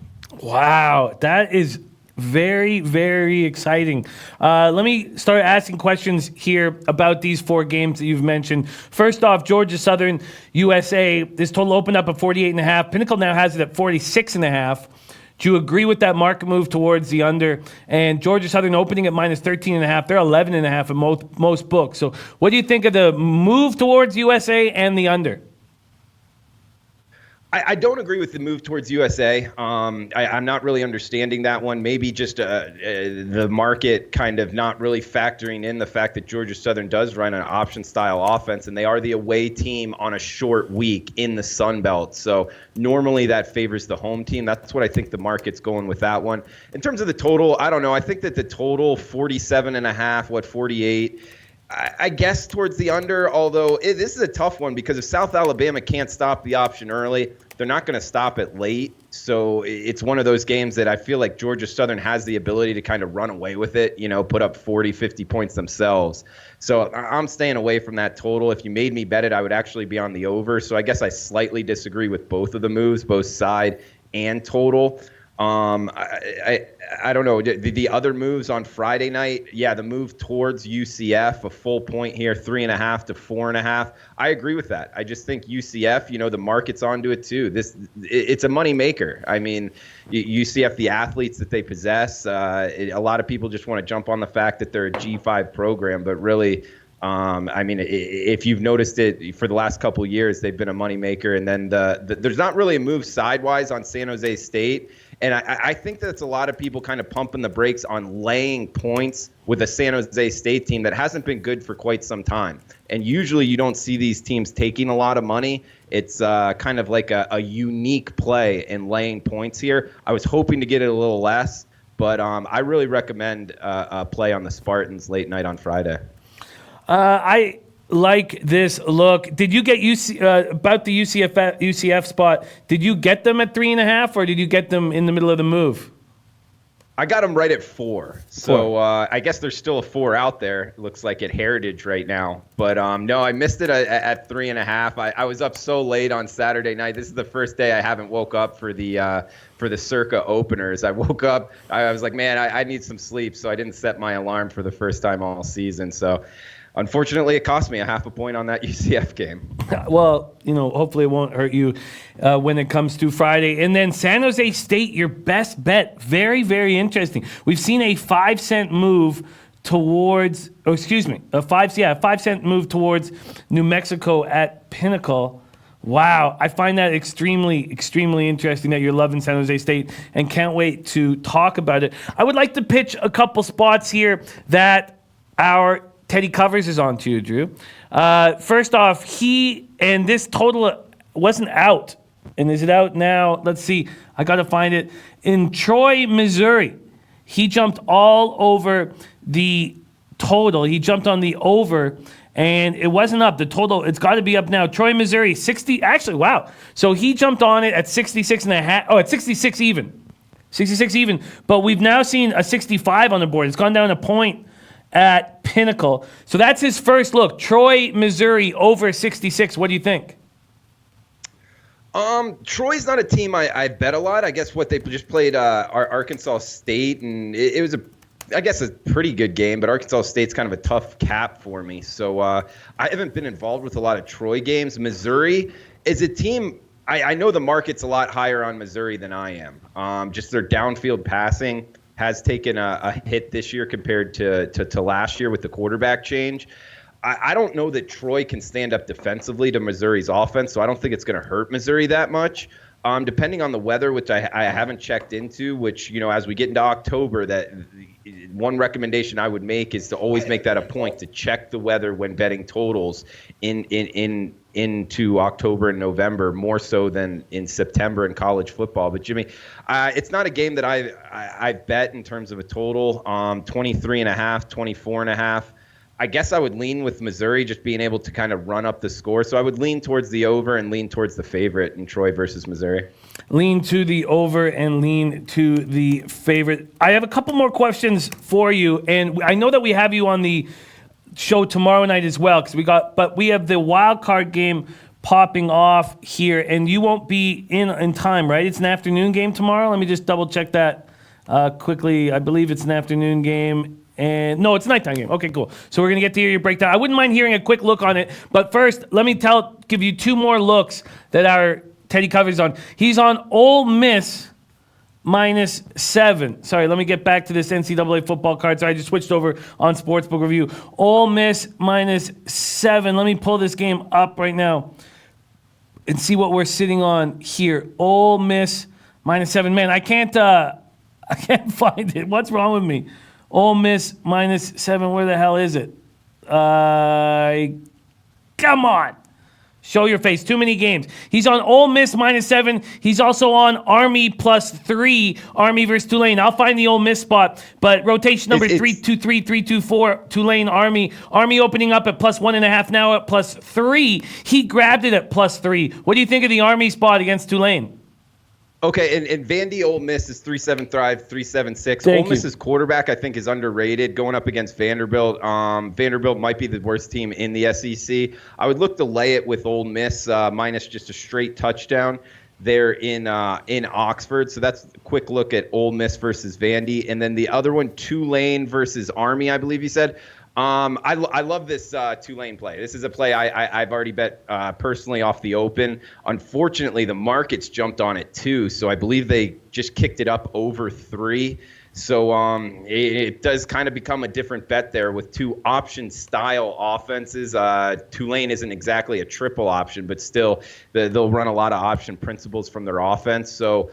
Wow, that is very, very exciting. Let me start asking questions here about these 4 games that you've mentioned. First off, Georgia Southern, USA. This total opened up at 48.5. Pinnacle now has it at 46.5. Do you agree with that market move towards the under? And Georgia Southern opening at -13.5. They're 11.5 in most books. So what do you think of the move towards USA and the under? I don't agree with the move towards USA. I'm not really understanding that one. Maybe just the market kind of not really factoring in the fact that Georgia Southern does run an option-style offense, and they are the away team on a short week in the Sun Belt. So normally that favors the home team. That's what I think the market's going with that one. In terms of the total, I don't know. I think that the total 47.5, 48. I guess towards the under, although this is a tough one because if South Alabama can't stop the option early, they're not going to stop it late. So it's one of those games that I feel like Georgia Southern has the ability to kind of run away with it, put up 40, 50 points themselves. So I'm staying away from that total. If you made me bet it, I would actually be on the over. So I guess I slightly disagree with both of the moves, both side and total. I don't know. The other moves on Friday night, the move towards UCF, a full point here, 3.5 to 4.5. I agree with that. I just think UCF, the market's onto it too. It's a money maker. I mean, UCF, the athletes that they possess, a lot of people just want to jump on the fact that they're a G5 program, but really, if you've noticed it for the last couple of years, they've been a moneymaker. And then there's not really a move sidewise on San Jose State. And I think that's a lot of people kind of pumping the brakes on laying points with a San Jose State team that hasn't been good for quite some time. And usually you don't see these teams taking a lot of money. It's kind of like a unique play in laying points here. I was hoping to get it a little less, but I really recommend a play on the Spartans late night on Friday. I like this look. Did you get about the UCF spot? Did you get them at 3.5, or did you get them in the middle of the move? I got them right at 4. So I guess there's still a 4 out there. It looks like at Heritage right now. But no, I missed it at 3.5. I was up so late on Saturday night. This is the first day I haven't woke up for the Circa openers. I woke up. I was like, man, I need some sleep. So I didn't set my alarm for the first time all season. So unfortunately, it cost me a half a point on that UCF game. Well, hopefully it won't hurt you when it comes to Friday. And then San Jose State, your best bet. Very, very interesting. We've seen a 5-cent move towards, a 5-cent move towards New Mexico at Pinnacle. Wow, I find that extremely, extremely interesting that you're loving San Jose State and can't wait to talk about it. I would like to pitch a couple spots here that our Teddy Covers is on to you, Drew. First off, this total wasn't out. And is it out now? Let's see. I got to find it. In Troy, Missouri, he jumped all over the total. He jumped on the over, and it wasn't up. The total, it's got to be up now. Troy, Missouri, 60. Actually, wow. So he jumped on it at 66.5. Oh, at 66 even. 66 even. But we've now seen a 65 on the board. It's gone down a point at Pinnacle. So that's his first look. Troy, Missouri, over 66. What do you think? Troy's not a team I bet a lot. I guess they just played Arkansas State, and it was I guess a pretty good game, but Arkansas State's kind of a tough cap for me. So I haven't been involved with a lot of Troy games. Missouri is a team, I know the market's a lot higher on Missouri than I am. Just their downfield passing has taken a hit this year compared to last year with the quarterback change. I don't know that Troy can stand up defensively to Missouri's offense, so I don't think it's going to hurt Missouri that much. depending on the weather, which I haven't checked into, which, as we get into October, that one recommendation I would make is to always make that a point to check the weather when betting totals into October and November, more so than in September in college football. But Jimmy, it's not a game that I bet in terms of a total. 23.5, 24.5. I guess I would lean with Missouri just being able to kind of run up the score. So I would lean towards the over and lean towards the favorite in Troy versus Missouri. Lean to the over and lean to the favorite. I have a couple more questions for you, and I know that we have you on the show tomorrow night as well, but we have the wild card game popping off here, and you won't be in time, right? It's an afternoon game tomorrow. Let me just double check that quickly. I believe it's an afternoon game. And no, it's a nighttime game. Okay, cool. So we're going to get to hear your breakdown. I wouldn't mind hearing a quick look on it. But first, let me give you two more looks that our Teddy covers on. He's on Ole Miss -7. Sorry, let me get back to this NCAA football card. Sorry, I just switched over on Sportsbook Review. Ole Miss -7. Let me pull this game up right now and see what we're sitting on here. Ole Miss -7. Man, I can't find it. What's wrong with me? Ole Miss -7. Where the hell is it? Come on. Show your face. Too many games. He's on Ole Miss -7. He's also on Army +3. Army versus Tulane. I'll find the Ole Miss spot. But rotation number 323, 324, Tulane, Army. Army opening up at +1.5, now at +3. He grabbed it at +3. What do you think of the Army spot against Tulane? Okay, and Vandy Ole Miss is 3-7-5, 3-7-6. Ole Miss's quarterback, I think, is underrated going up against Vanderbilt. Vanderbilt might be the worst team in the SEC. I would look to lay it with Ole Miss minus just a straight touchdown there in Oxford. So that's a quick look at Ole Miss versus Vandy. And then the other one, Tulane versus Army, I believe you said. I love this Tulane play. This is a play I've already bet personally off the open. Unfortunately, the markets jumped on it too, so I believe they just kicked it up over 3. So it does kind of become a different bet there with two option-style offenses. Tulane isn't exactly a triple option, but still they'll run a lot of option principles from their offense. So,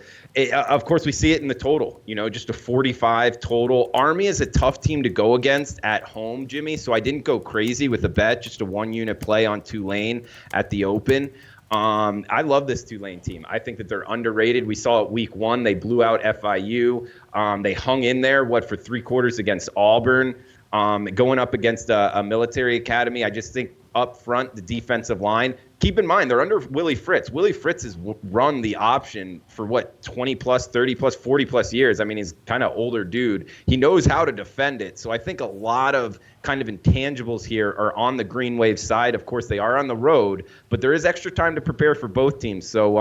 of course, we see it in the total, just a 45 total. Army is a tough team to go against at home, Jimmy, so I didn't go crazy with the bet, just a one-unit play on Tulane at the open. I love this Tulane team. I think that they're underrated. We saw it week 1. They blew out FIU. They hung in there, for 3 quarters against Auburn, going up against a military academy. I just think up front, the defensive line, keep in mind, they're under Willie Fritz. Willie Fritz has run the option for 20 plus, 30 plus, 40 plus years. I mean, he's kind of older dude. He knows how to defend it. So I think a lot of kind of intangibles here are on the Green Wave side. Of course, they are on the road, but there is extra time to prepare for both teams. So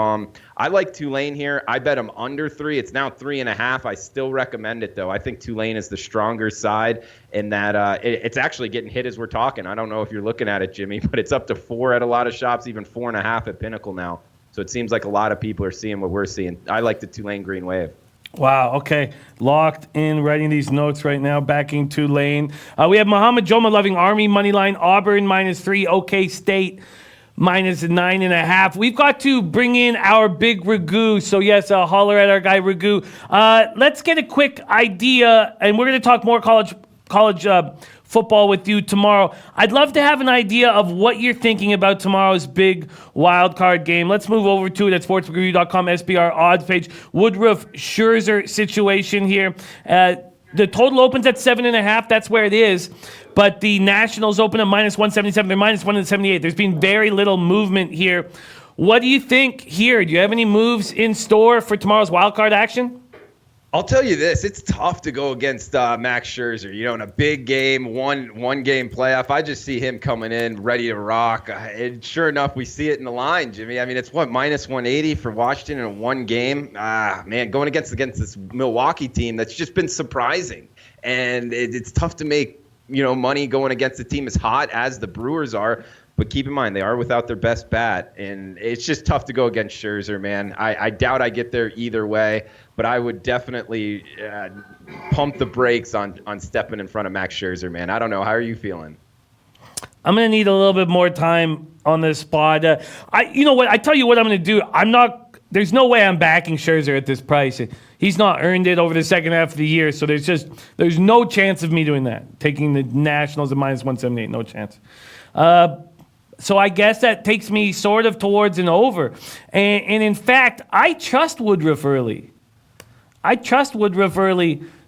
I like Tulane here. I bet them under 3. It's now 3.5. I still recommend it, though. I think Tulane is the stronger side, and that it's actually getting hit as we're talking. I don't know if you're looking at it, Jimmy, but it's up to 4 at a lot of shops, even 4.5 at Pinnacle now. So it seems like a lot of people are seeing what we're seeing. I like the Tulane Green Wave. Wow, okay. Locked in, writing these notes right now, backing Tulane. We have Muhammad Joma loving Army moneyline, Auburn -3, OK State -9.5. We've got to bring in our Big Ragoo. So yes, holler at our guy Ragoo. Let's get a quick idea, and we're going to talk more college football with you tomorrow. I'd love to have an idea of what you're thinking about tomorrow's big wild card game. Let's move over to it at sportsbookreview.com, SBR odds page. Woodruff Scherzer situation here. The total opens at 7.5. That's where it is. But the Nationals open at -177. They're -178. There's been very little movement here. What do you think here? Do you have any moves in store for tomorrow's wild card action? I'll tell you this, it's tough to go against Max Scherzer, in a big game, one game playoff. I just see him coming in ready to rock. And sure enough, we see it in the line, Jimmy. I mean, it's -180 for Washington in one game. Man, going against this Milwaukee team that's just been surprising. And it's tough to make, money going against a team as hot as the Brewers are. But keep in mind, they are without their best bat, and it's just tough to go against Scherzer, man. I doubt I get there either way, but I would definitely pump the brakes on stepping in front of Max Scherzer, man. I don't know. How are you feeling? I'm going to need a little bit more time on this spot. You know what? I tell you what I'm going to do. I'm not there's no way I'm backing Scherzer at this price. He's not earned it over the second half of the year, so there's no chance of me doing that. Taking the Nationals at -178, no chance. So I guess that takes me sort of towards an over. And in fact, I trust Woodruff early.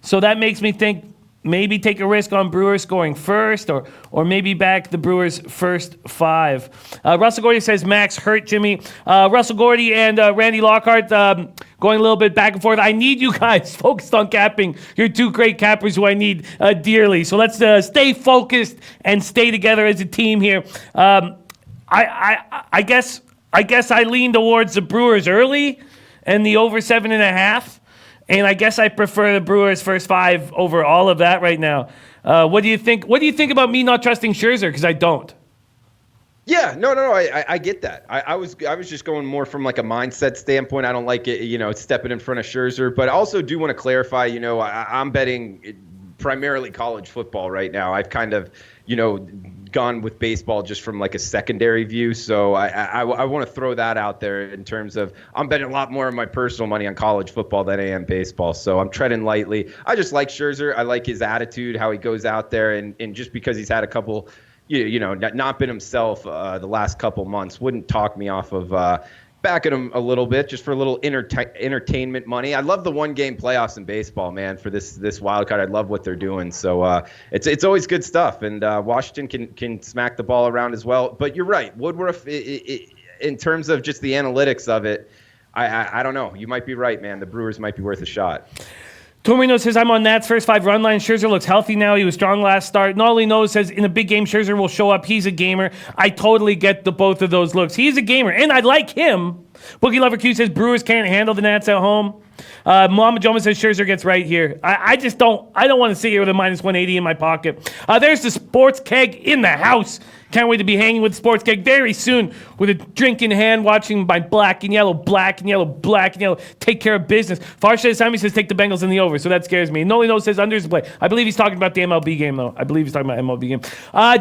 So that makes me think maybe take a risk on Brewers scoring first, or maybe back the Brewers' first 5. Russell Gordy says Max hurt Jimmy. Russell Gordy and Randy Lockhart going a little bit back and forth. I need you guys focused on capping. You're 2 great cappers who I need dearly. So let's stay focused and stay together as a team here. I guess I lean towards the Brewers early and the over 7.5. And I guess I prefer the Brewers' first 5 over all of that right now. What do you think? What do you think about me not trusting Scherzer? Because I don't. Yeah, no, I get that. I was just going more from like a mindset standpoint. I don't like it, stepping in front of Scherzer, but I also do want to clarify. I'm betting primarily college football right now. I've kind of, gone with baseball just from like a secondary view. So I want to throw that out there in terms of I'm betting a lot more of my personal money on college football than I am baseball. So I'm treading lightly. I just like Scherzer. I like his attitude, how he goes out there, and just because he's had a couple, not been himself the last couple months, wouldn't talk me off of backing him a little bit just for a little entertainment money. I love the 1-game playoffs in baseball, man, for this wild card. I love what they're doing. So it's always good stuff. And Washington can smack the ball around as well. But you're right. Woodruff, in terms of just the analytics of it, I don't know. You might be right, man. The Brewers might be worth a shot. Torino says, I'm on Nats first 5 run line. Scherzer looks healthy now. He was strong last start. Nolly knows says, in a big game, Scherzer will show up. He's a gamer. I totally get both of those looks. He's a gamer, and I like him. Boogie Lover Q says, Brewers can't handle the Nats at home. Mama Joma says, Scherzer gets right here. I don't want to sit here with a -180 in my pocket. There's the sports keg in the house. Can't wait to be hanging with Sports Keg very soon with a drink in hand, watching my black and yellow take care of business. Farshay Sami says take the Bengals in the over, so that scares me. Noli No says unders play. I believe he's talking about the MLB game, though.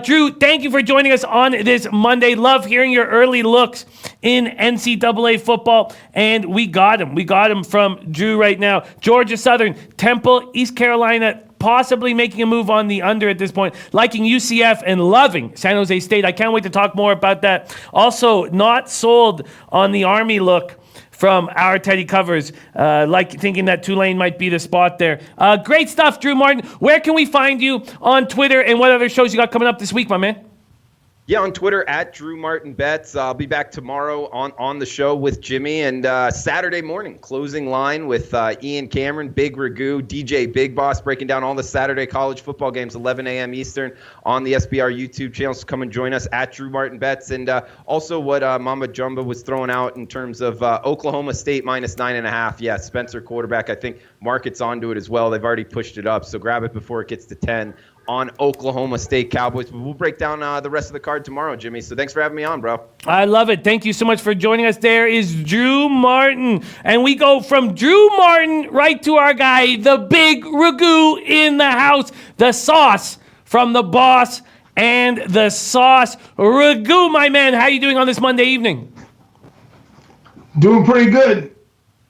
Drew, thank you for joining us on this Monday. Love hearing your early looks in NCAA football, and we got him. We got him from Drew right now. Georgia Southern, Temple, East Carolina, possibly making a move on the under at this point, liking UCF and loving San Jose State. I can't wait to talk more about that. Also, not sold on the Army look from our Teddy Covers, thinking that Tulane might be the spot there. Great stuff, Drew Martin. Where can we find you on Twitter, and what other shows you got coming up this week, my man? Yeah, on Twitter, at Drew Martin Bets. I'll be back tomorrow on the show with Jimmy. And Saturday morning, closing line with Ian Cameron, Big Ragoo, DJ Big Boss, breaking down all the Saturday college football games, 11 a.m. Eastern on the SBR YouTube channel. So come and join us at Drew Martin Bets. And also what Mama Jumba was throwing out in terms of Oklahoma State -9.5. Yeah, Spencer quarterback. I think market's onto it as well. They've already pushed it up. So grab it before it gets to 10. On Oklahoma State Cowboys. We'll break down the rest of the card tomorrow, Jimmy. So thanks for having me on, bro. I love it. Thank you so much for joining us. There is Drew Martin. And we go from Drew Martin right to our guy, the Big Ragoo in the house. The sauce from the boss and the sauce. Ragoo, my man, how you doing on this Monday evening? Doing pretty good.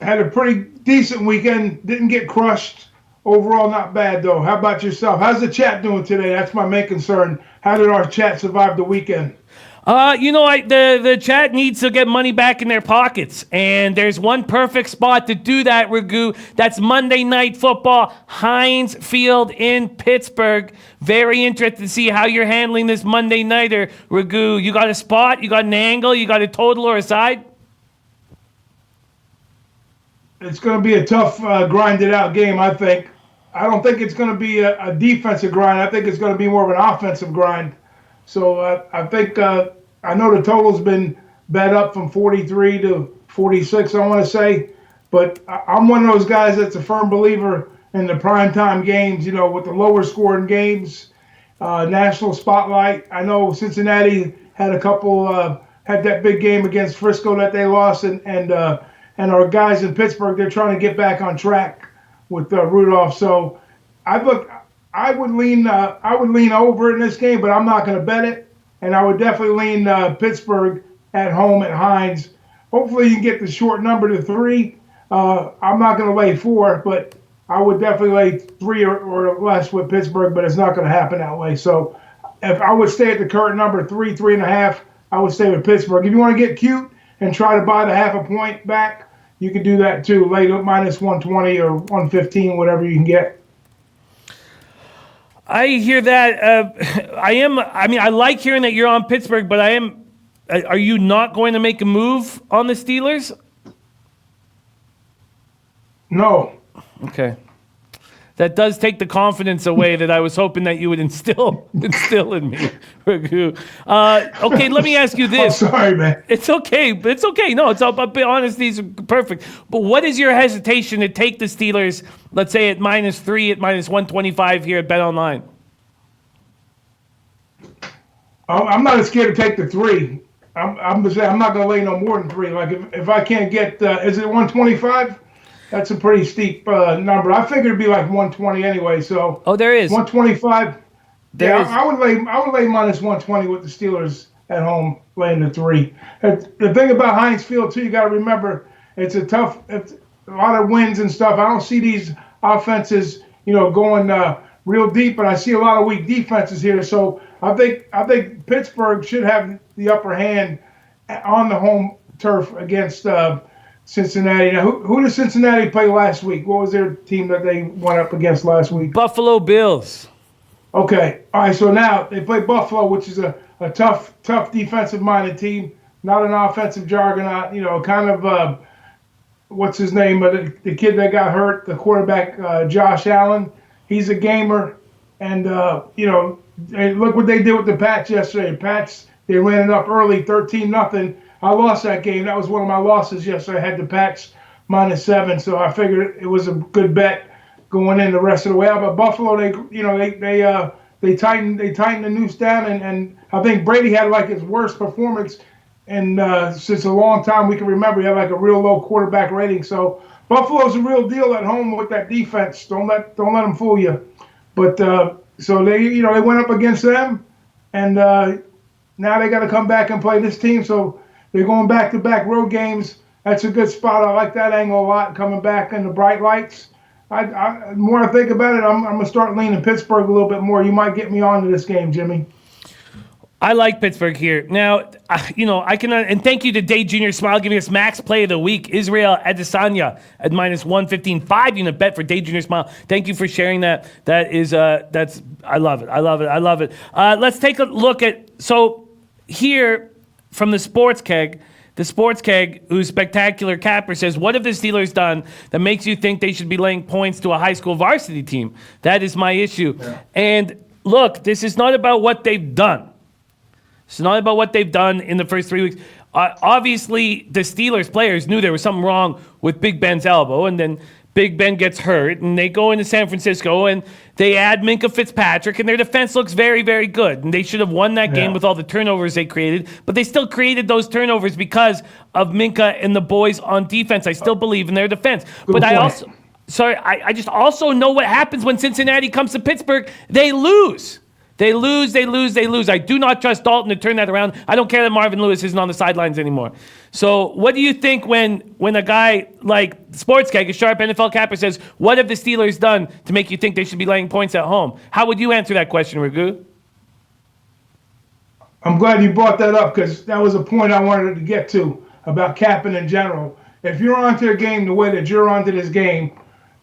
Had a pretty decent weekend. Didn't get crushed. Overall, not bad, though. How about yourself? How's the chat doing today? That's my main concern. How did our chat survive the weekend? The chat needs to get money back in their pockets. And there's one perfect spot to do that, Ragoo. That's Monday Night Football, Heinz Field in Pittsburgh. Very interested to see how you're handling this Monday Nighter, Ragoo. You got a spot? You got an angle? You got a total or a side? It's going to be a tough, grinded-out game, I think. I don't think it's going to be a defensive grind. I think it's going to be more of an offensive grind. So I think I know the total's been bet up from 43 to 46, I want to say. But I'm one of those guys that's a firm believer in the primetime games, with the lower scoring games, national spotlight. I know Cincinnati had a couple, had that big game against Frisco that they lost, and our guys in Pittsburgh, they're trying to get back on track with Rudolph. So I would lean over in this game, but I'm not going to bet it. And I would definitely lean Pittsburgh at home at Heinz hopefully you can get the short number to 3. I'm not going to lay 4, but I would definitely lay 3 or less with Pittsburgh, but it's not going to happen that way. So if I would stay at the current number 3, 3.5, I would stay with Pittsburgh. If you want to get cute and try to buy the half a point back, you can do that too. Lay minus 120 or 115, whatever you can get. I hear that. I like hearing that you're on Pittsburgh, but are you not going to make a move on the Steelers? No. Okay. That does take the confidence away that I was hoping that you would instill in me, Ragoo. Okay, let me ask you this. I'm sorry, man. It's okay. It's okay. No, it's all about honesty is perfect. But what is your hesitation to take the Steelers, let's say at -3, at minus 125 here at BetOnline? I'm not scared to take the 3. I'm not going to lay no more than 3. Like if I can't get, is it 125? That's a pretty steep number. I figured it'd be like 120 anyway. So there is 125. There is. I would lay minus 120 with the Steelers at home, laying the 3. The thing about Heinz Field too, you got to remember it's a lot of winds and stuff. I don't see these offenses, going real deep, but I see a lot of weak defenses here. So I think Pittsburgh should have the upper hand on the home turf against Cincinnati. Now, who did Cincinnati play last week? What was their team that they went up against last week? Buffalo Bills. Okay. All right. So now they play Buffalo, which is a tough defensive-minded team, not an offensive juggernaut. Kind of what's his name? The kid that got hurt, the quarterback, Josh Allen. He's a gamer, and look what they did with the Pats yesterday. The Pats, they ran it up early, 13-0. I lost that game. That was one of my losses yesterday. I had the Pats -7, so I figured it was a good bet going in the rest of the way. But Buffalo, they tightened the noose down, and I think Brady had like his worst performance and since a long time we can remember. He had like a real low quarterback rating. So Buffalo's a real deal at home with that defense. Don't let them fool you. But so they went up against them, and now they got to come back and play this team. So they're going back-to-back road games. That's a good spot. I like that angle a lot, coming back in the bright lights. The more I think about it, I'm going to start leaning Pittsburgh a little bit more. You might get me onto this game, Jimmy. I like Pittsburgh here. Now, I can, and thank you to Day Jr. Smile giving us max play of the week. Israel Adesanya at -115, 5-unit bet for Day Jr. Smile. Thank you for sharing that. That is, I love it. I love it. I love it. Let's take a look at, so here from the Sports Keg, whose spectacular capper says, what have the Steelers done that makes you think they should be laying points to a high school varsity team? That is my issue. Yeah. And look, this is not about what they've done. It's not about what they've done in the first 3 weeks. Obviously, the Steelers players knew there was something wrong with Big Ben's elbow, and then Big Ben gets hurt, and they go into San Francisco, and they add Minkah Fitzpatrick, and their defense looks very, very good. And they should have won that game with all the turnovers they created, but they still created those turnovers because of Minkah and the boys on defense. I still believe in their defense. But I just also know what happens when Cincinnati comes to Pittsburgh. They lose. They lose. I do not trust Dalton to turn that around. I don't care that Marvin Lewis isn't on the sidelines anymore. So what do you think when a guy like Sports Keg, a sharp NFL capper, says, what have the Steelers done to make you think they should be laying points at home? How would you answer that question, Ragoo? I'm glad you brought that up, because that was a point I wanted to get to about capping in general. If you're onto a game the way that you're onto this game,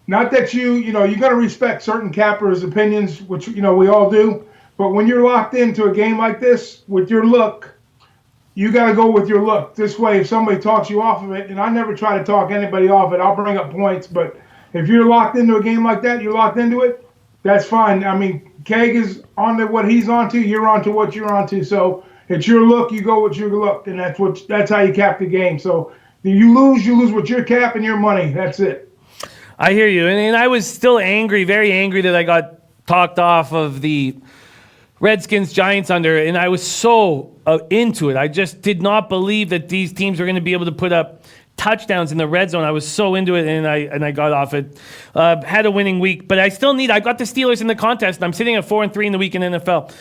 not that you're going to respect certain cappers' opinions, which, we all do. But when you're locked into a game like this with your look, you got to go with your look. This way, if somebody talks you off of it, and I never try to talk anybody off it, I'll bring up points. But if you're locked into a game like that, you're locked into it, that's fine. I mean, Keg is on to what he's onto, you're onto what you're onto. So it's your look, you go with your look, and that's how you cap the game. So you lose with your cap and your money. That's it. I hear you. And I was still angry, very angry that I got talked off of the Redskins, Giants under, and I was so into it. I just did not believe that these teams were going to be able to put up touchdowns in the red zone. I was so into it, and I got off it. Had a winning week, but I got the Steelers in the contest, and I'm sitting at 4-3 in the week in NFL.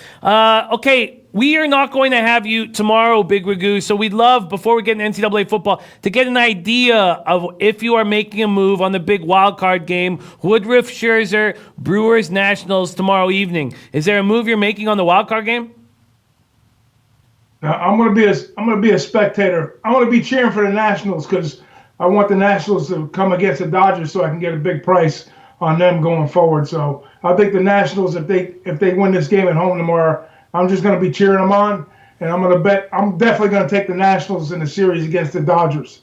Okay. We are not going to have you tomorrow, Big Ragoo, so we'd love, before we get into NCAA football, to get an idea of if you are making a move on the big wild card game, Woodruff, Scherzer, Brewers, Nationals tomorrow evening. Is there a move you're making on the wild card game? Now, I'm gonna be a spectator. I'm gonna be cheering for the Nationals because I want the Nationals to come against the Dodgers so I can get a big price on them going forward. So I think the Nationals, if they win this game at home tomorrow, I'm just going to be cheering them on, and I'm definitely going to take the Nationals in the series against the Dodgers.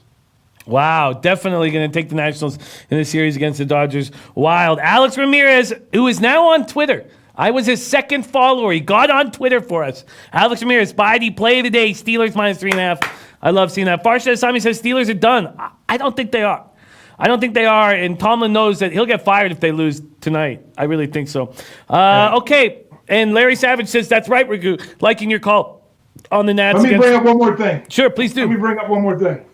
Wow, definitely going to take the Nationals in the series against the Dodgers. Wild. Alex Ramirez, who is now on Twitter. I was his second follower. He got on Twitter for us. Alex Ramirez, Spidey, play of the day, Steelers -3.5. I love seeing that. Farsha Asami says Steelers are done. I don't think they are. And Tomlin knows that he'll get fired if they lose tonight. I really think so. Okay. And Larry Savage says, that's right, Ragoo. Liking your call on the Nats. Let me bring up one more thing. Sure, please do. Let me bring up one more thing.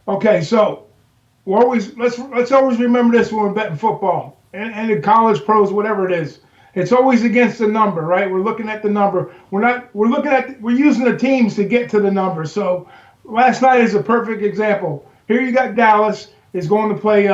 Okay, so let's always remember this when we're betting football and in college, pros, whatever it is. It's always against the number, right? We're looking at the number. We're using the teams to get to the number. So last night is a perfect example. Here you got Dallas is going to play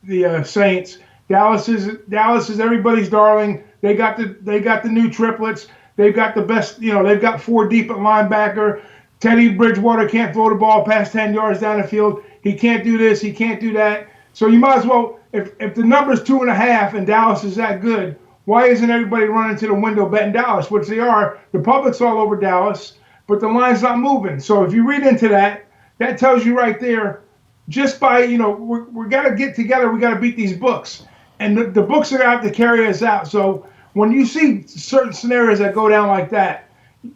the Saints. Dallas is everybody's darling. They got the new triplets. They've got the best, they've got 4 deep at linebacker. Teddy Bridgewater can't throw the ball past 10 yards down the field. He can't do this. He can't do that. So you might as well, if the number's 2.5 and Dallas is that good, why isn't everybody running to the window betting Dallas, which they are? The public's all over Dallas, but the line's not moving. So if you read into that, that tells you right there, just by, we got to get together. We got to beat these books. And the books are out to carry us out. So when you see certain scenarios that go down like that,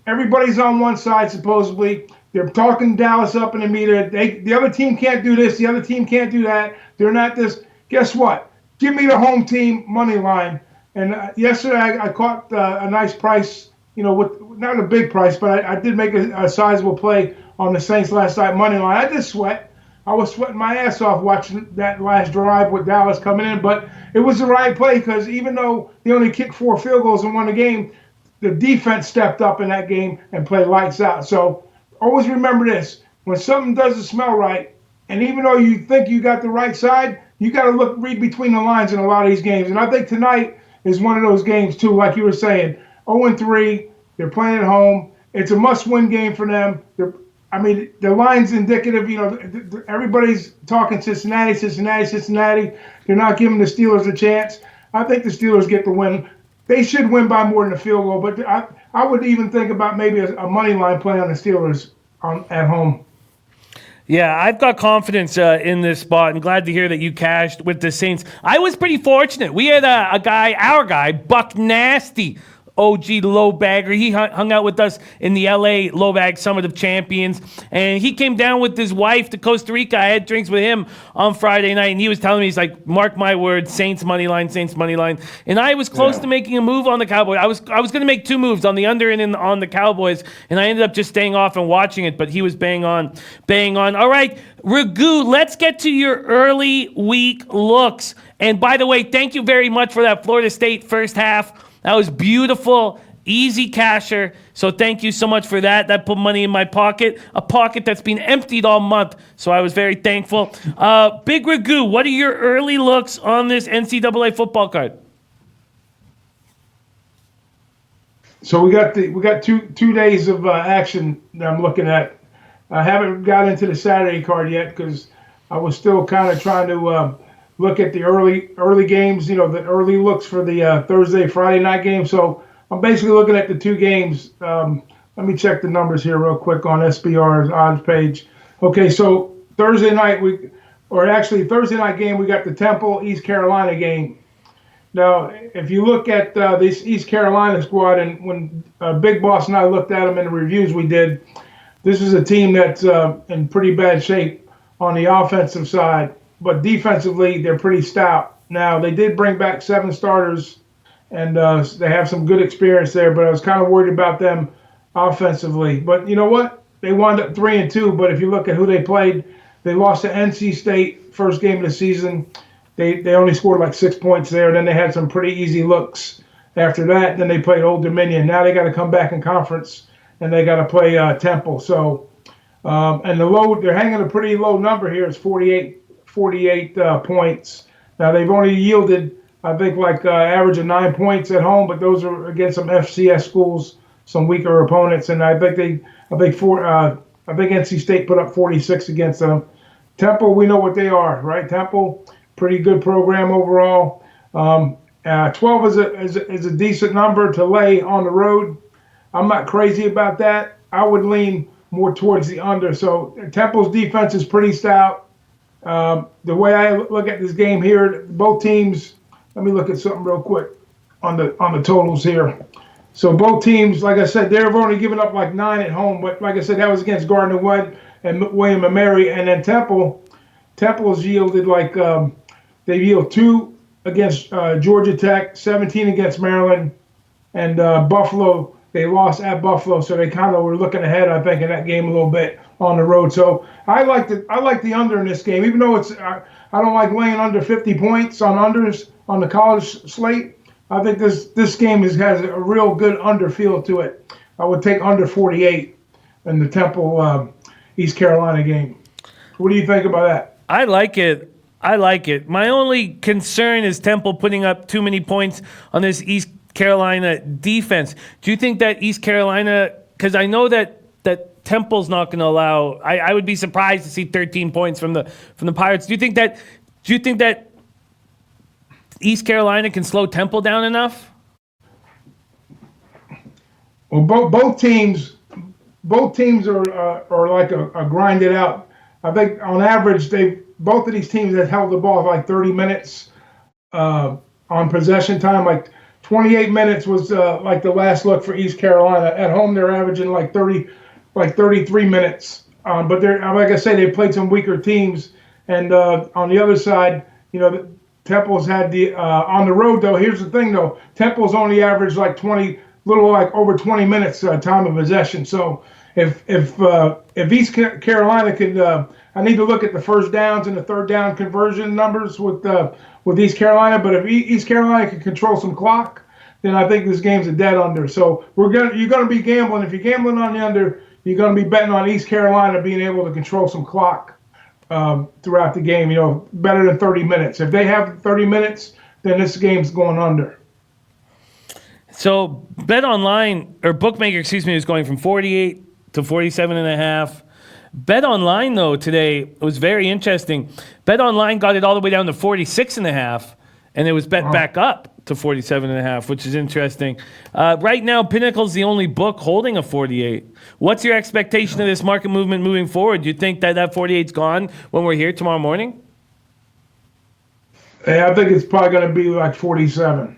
everybody's on one side, supposedly. They're talking Dallas up in the meter. The other team can't do this. The other team can't do that. They're not this. Guess what? Give me the home team money line. And yesterday I caught a nice price, with not a big price, but I did make a sizable play on the Saints last night money line. I did sweat. I was sweating my ass off watching that last drive with Dallas coming in, but it was the right play because even though they only kicked 4 field goals and won the game, the defense stepped up in that game and played lights out. So always remember this. When something doesn't smell right, and even though you think you got the right side, you got to read between the lines in a lot of these games. And I think tonight is one of those games, too, like you were saying. 0-3, they're playing at home. It's a must-win game for them. The line's indicative, everybody's talking Cincinnati. They're not giving the Steelers a chance. I think the Steelers get the win. They should win by more than a field goal, but I would even think about maybe a money line play on the Steelers at home. Yeah, I've got confidence in this spot, and glad to hear that you cashed with the Saints. I was pretty fortunate. We had our guy, Buck Nasty, OG low bagger. He hung out with us in the LA Low Bag Summit of Champions, and he came down with his wife to Costa Rica. I had drinks with him on Friday night, and he was telling me, he's like, mark my words, Saints money line. And I was close to making a move on the Cowboys. I was going to make 2 moves on the under and on the Cowboys, and I ended up just staying off and watching it, but he was bang on. All right, Ragoo, let's get to your early week looks. And by the way, thank you very much for that Florida State first half. That was beautiful, easy casher. So thank you so much for that. That put money in my pocket, a pocket that's been emptied all month. So I was very thankful. Big Ragoo, what are your early looks on this NCAA football card? So we got two days of action that I'm looking at. I haven't got into the Saturday card yet because I was still kind of trying to look at the early games, the early looks for the Thursday, Friday night game. So I'm basically looking at the 2 games. Let me check the numbers here real quick on SBR's odds page. Okay, so Thursday night Thursday night game, we got the Temple East Carolina game. Now, if you look at this East Carolina squad, and when Big Boss and I looked at them in the reviews we did, this is a team that's in pretty bad shape on the offensive side. But defensively, they're pretty stout. Now, they did bring back 7 starters, and they have some good experience there, but I was kind of worried about them offensively. But you know what? They wound up 3-2, but if you look at who they played, They lost to NC State first game of the season. They only scored like 6 points there. Then they had some pretty easy looks after that. Then they played Old Dominion. Now they got to come back in conference, and they got to play Temple. So, and they're hanging a pretty low number here. It's 48 points. Now they've only yielded, I think, like average of 9 points at home, but those are against some FCS schools, some weaker opponents. And I think NC State put up 46 against them. Temple, we know what they are, right? Temple, pretty good program overall. 12 is a decent number to lay on the road. I'm not crazy about that. I would lean more towards the under. So Temple's defense is pretty stout. The way I look at this game here, both teams. Let me look at something real quick on the totals here. So both teams, like I said, they've only given up like 9 at home, but like I said, that was against Gardner-Webb and William & Mary, and then Temple's yielded like they yield 2 against Georgia Tech, 17 against Maryland, and Buffalo. They lost at Buffalo, so they kind of were looking ahead, I think, in that game a little bit on the road. So I like the under in this game, even though I don't like laying under 50 points on unders on the college slate. I think this game has a real good under feel to it. I would take under 48 in the Temple East Carolina game. What do you think about that? I like it. My only concern is Temple putting up too many points on this East Carolina defense. Do you think that East Carolina, because I know that Temple's not going to allow, I would be surprised to see 13 points from the Pirates. Do you think that East Carolina can slow Temple down enough? Well, both teams are like a grinded out. I think on average both of these teams have held the ball for like 30 minutes on possession time. Like 28 minutes was like the last look for East Carolina. At home, they're averaging like 33 minutes. But they're, like I say, they played some weaker teams. And on the other side, Temple's had the on the road though. Here's the thing though, Temple's only averaged like over 20 minutes time of possession. So if East Carolina can, I need to look at the first downs and the third down conversion numbers with East Carolina. But if East Carolina can control some clock, then I think this game's a dead under. So you're gonna be gambling. If you're gambling on the under, you're gonna be betting on East Carolina being able to control some clock throughout the game. Better than 30 minutes. If they have 30 minutes, then this game's going under. So bookmaker, is going from 48 to 47.5. BetOnline, though, today was very interesting. BetOnline got it all the way down to 46.5, and it was bet back up to 47.5, which is interesting. Right now, Pinnacle's the only book holding a 48. What's your expectation of this market movement moving forward? Do you think that 48's gone when we're here tomorrow morning? Yeah, I think it's probably going to be like 47.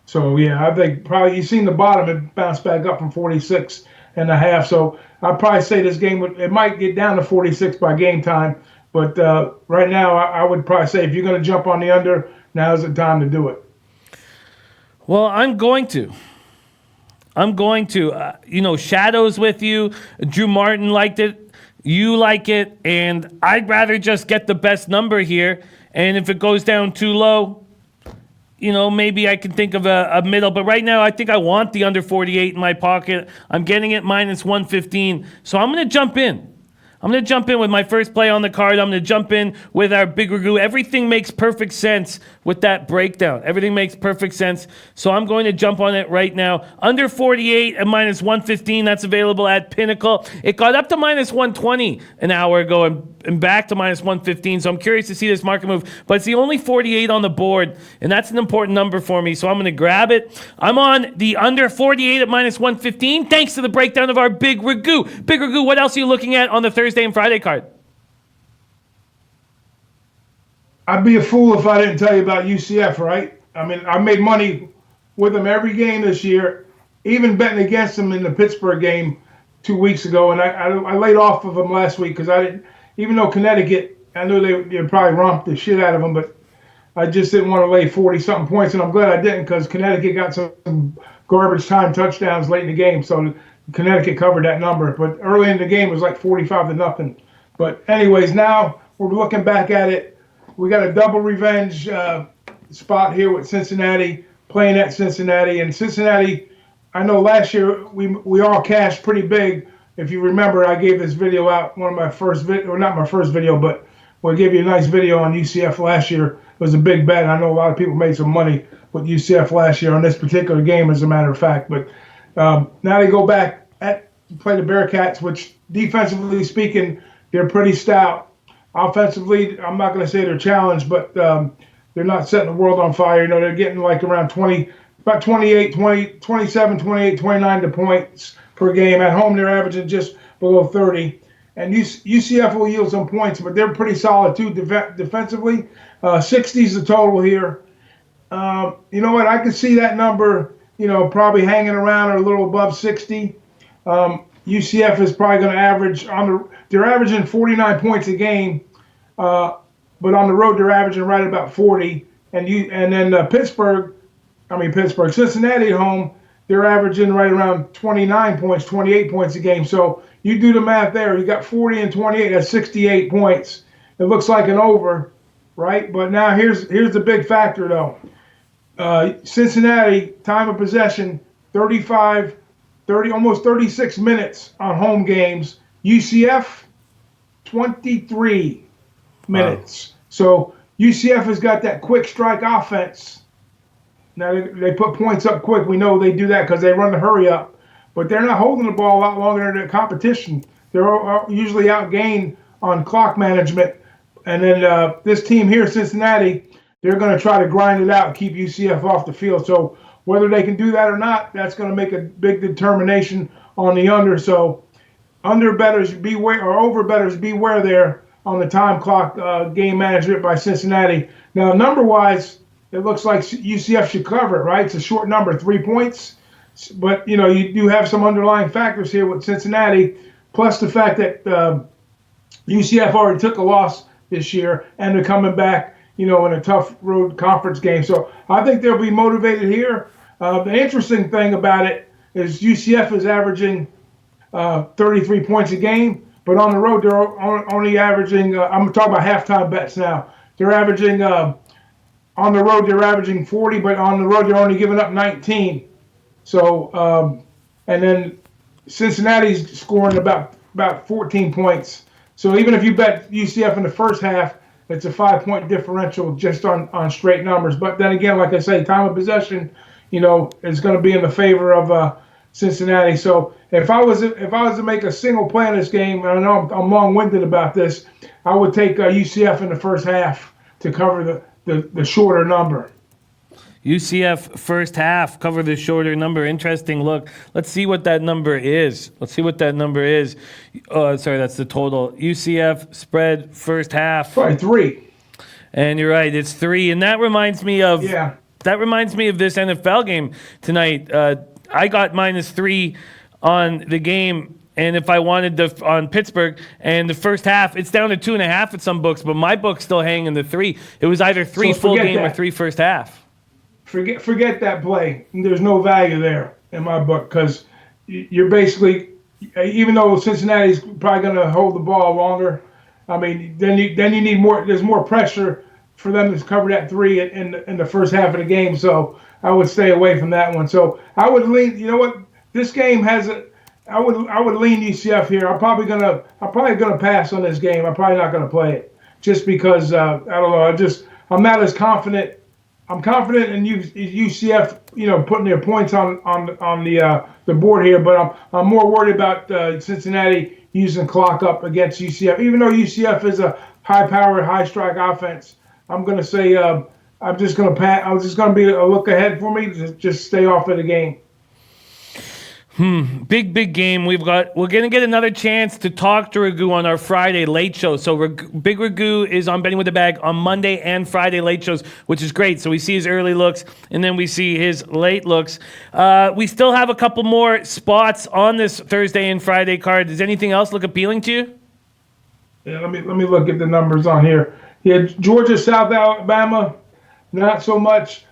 So, yeah, I think probably you've seen the bottom. It bounced back up from 46.5. So I'd probably say this game, it might get down to 46 by game time. But right now, I would probably say if you're going to jump on the under, now's the time to do it. Well, I'm going to. Shadow's with you. Drew Martin liked it. You like it. And I'd rather just get the best number here. And if it goes down too low, maybe I can think of a middle. But right now, I think I want the under 48 in my pocket. I'm getting it minus 115. So I'm going to jump in. I'm going to jump in with my first play on the card. I'm going to jump in with our Big Ragoo. Everything makes perfect sense with that breakdown. Everything makes perfect sense. So I'm going to jump on it right now. Under 48 at minus 115. That's available at Pinnacle. It got up to minus 120 an hour ago and back to minus 115. So I'm curious to see this market move. But it's the only 48 on the board, and that's an important number for me. So I'm going to grab it. I'm on the under 48 at minus 115 thanks to the breakdown of our Big Ragoo. Big Ragoo, what else are you looking at on the Thursday and Friday card? I'd be a fool if I didn't tell you about UCF, right? I mean, I made money with them every game this year, even betting against them in the Pittsburgh game 2 weeks ago. And I laid off of them last week because I didn't, even though Connecticut, I knew they'd probably romp the shit out of them, but I just didn't want to lay 40-something points. And I'm glad I didn't because Connecticut got some garbage time touchdowns late in the game. So Connecticut covered that number. But early in the game, it was like 45-0 But anyways, now we're looking back at it. We got a double revenge spot here with Cincinnati, playing at Cincinnati. And Cincinnati, I know last year we all cashed pretty big. If you remember, I gave this video out, one of my first video, or not my first video, but we gave you a nice video on UCF last year. It was a big bet. I know a lot of people made some money with UCF last year on this particular game, as a matter of fact. But now they go back play the Bearcats, which defensively speaking, they're pretty stout. Offensively, I'm not going to say they're challenged, but they're not setting the world on fire. You know, they're getting like around 27, 28, 29 points per game. At home, they're averaging just below 30. And UCF will yield some points, but they're pretty solid too defensively. 60 is the total here. You know what? I could see that number, probably hanging around or a little above 60. UCF is probably going to average they're averaging 49 points a game, but on the road they're averaging right about 40. And then Cincinnati at home, they're averaging right around 29 points, 28 points a game. So you do the math there. You got 40 and 28, that's 68 points. It looks like an over, right? But now here's the big factor though. Cincinnati, time of possession, 30, almost 36 minutes on home games. UCF, 23 minutes. Wow. So UCF has got that quick strike offense. Now they put points up quick. We know they do that because they run the hurry up. But they're not holding the ball a lot longer than the competition. They're usually outgained on clock management. And then this team here, Cincinnati, they're going to try to grind it out and keep UCF off the field. So whether they can do that or not, that's going to make a big determination on the under. So under bettors beware, or over bettors beware there on the time clock game management by Cincinnati. Now, number-wise, it looks like UCF should cover it, right? It's a short number, 3 points. But, you do have some underlying factors here with Cincinnati, plus the fact that UCF already took a loss this year, and they're coming back, in a tough road conference game. So I think they'll be motivated here. The interesting thing about it is UCF is averaging 33 points a game, but on the road they're only averaging, I'm talking about halftime bets now. They're averaging, on the road they're averaging 40, but on the road they're only giving up 19. So, and then Cincinnati's scoring about 14 points. So even if you bet UCF in the first half, it's a 5-point differential just on straight numbers. But then again, like I say, time of possession, is going to be in the favor of Cincinnati. So if I was to make a single play in this game, and I know I'm long-winded about this, I would take UCF in the first half to cover the shorter number. UCF first half, cover the shorter number. Interesting look. Let's see what that number is. Sorry, that's the total. UCF spread first half. Probably 3. And you're right, it's 3. And that reminds me of this NFL game tonight. I got -3 on the game. And if I wanted on Pittsburgh, and the first half, it's down to 2.5 at some books, but my book's still hanging the 3. It was either 3 full game or 3 first half. Forget that play. There's no value there in my book because you're basically, even though Cincinnati's probably going to hold the ball longer, I mean, then you need more. There's more pressure for them to cover that 3 in the first half of the game. So I would stay away from that one. So I would lean. You know what? This game has a. I would lean UCF here. I'm probably gonna pass on this game. I'm probably not gonna play it just because I don't know. I'm not as confident. I'm confident in UCF, putting their points on the board here, but I'm more worried about Cincinnati using clock up against UCF. Even though UCF is a high-powered, high-strike offense, I'm going to say I'm just going to pass. I'm just going to be a look ahead for me to just stay off of the game. Big game. We're going to get another chance to talk to Ragoo on our Friday late show. So Big Ragoo is on Betting with the Bag on Monday and Friday late shows, which is great. So we see his early looks, and then we see his late looks. We still have a couple more spots on this Thursday and Friday card. Does anything else look appealing to you? Yeah, let me look at the numbers on here. Yeah, Georgia, South Alabama, not so much.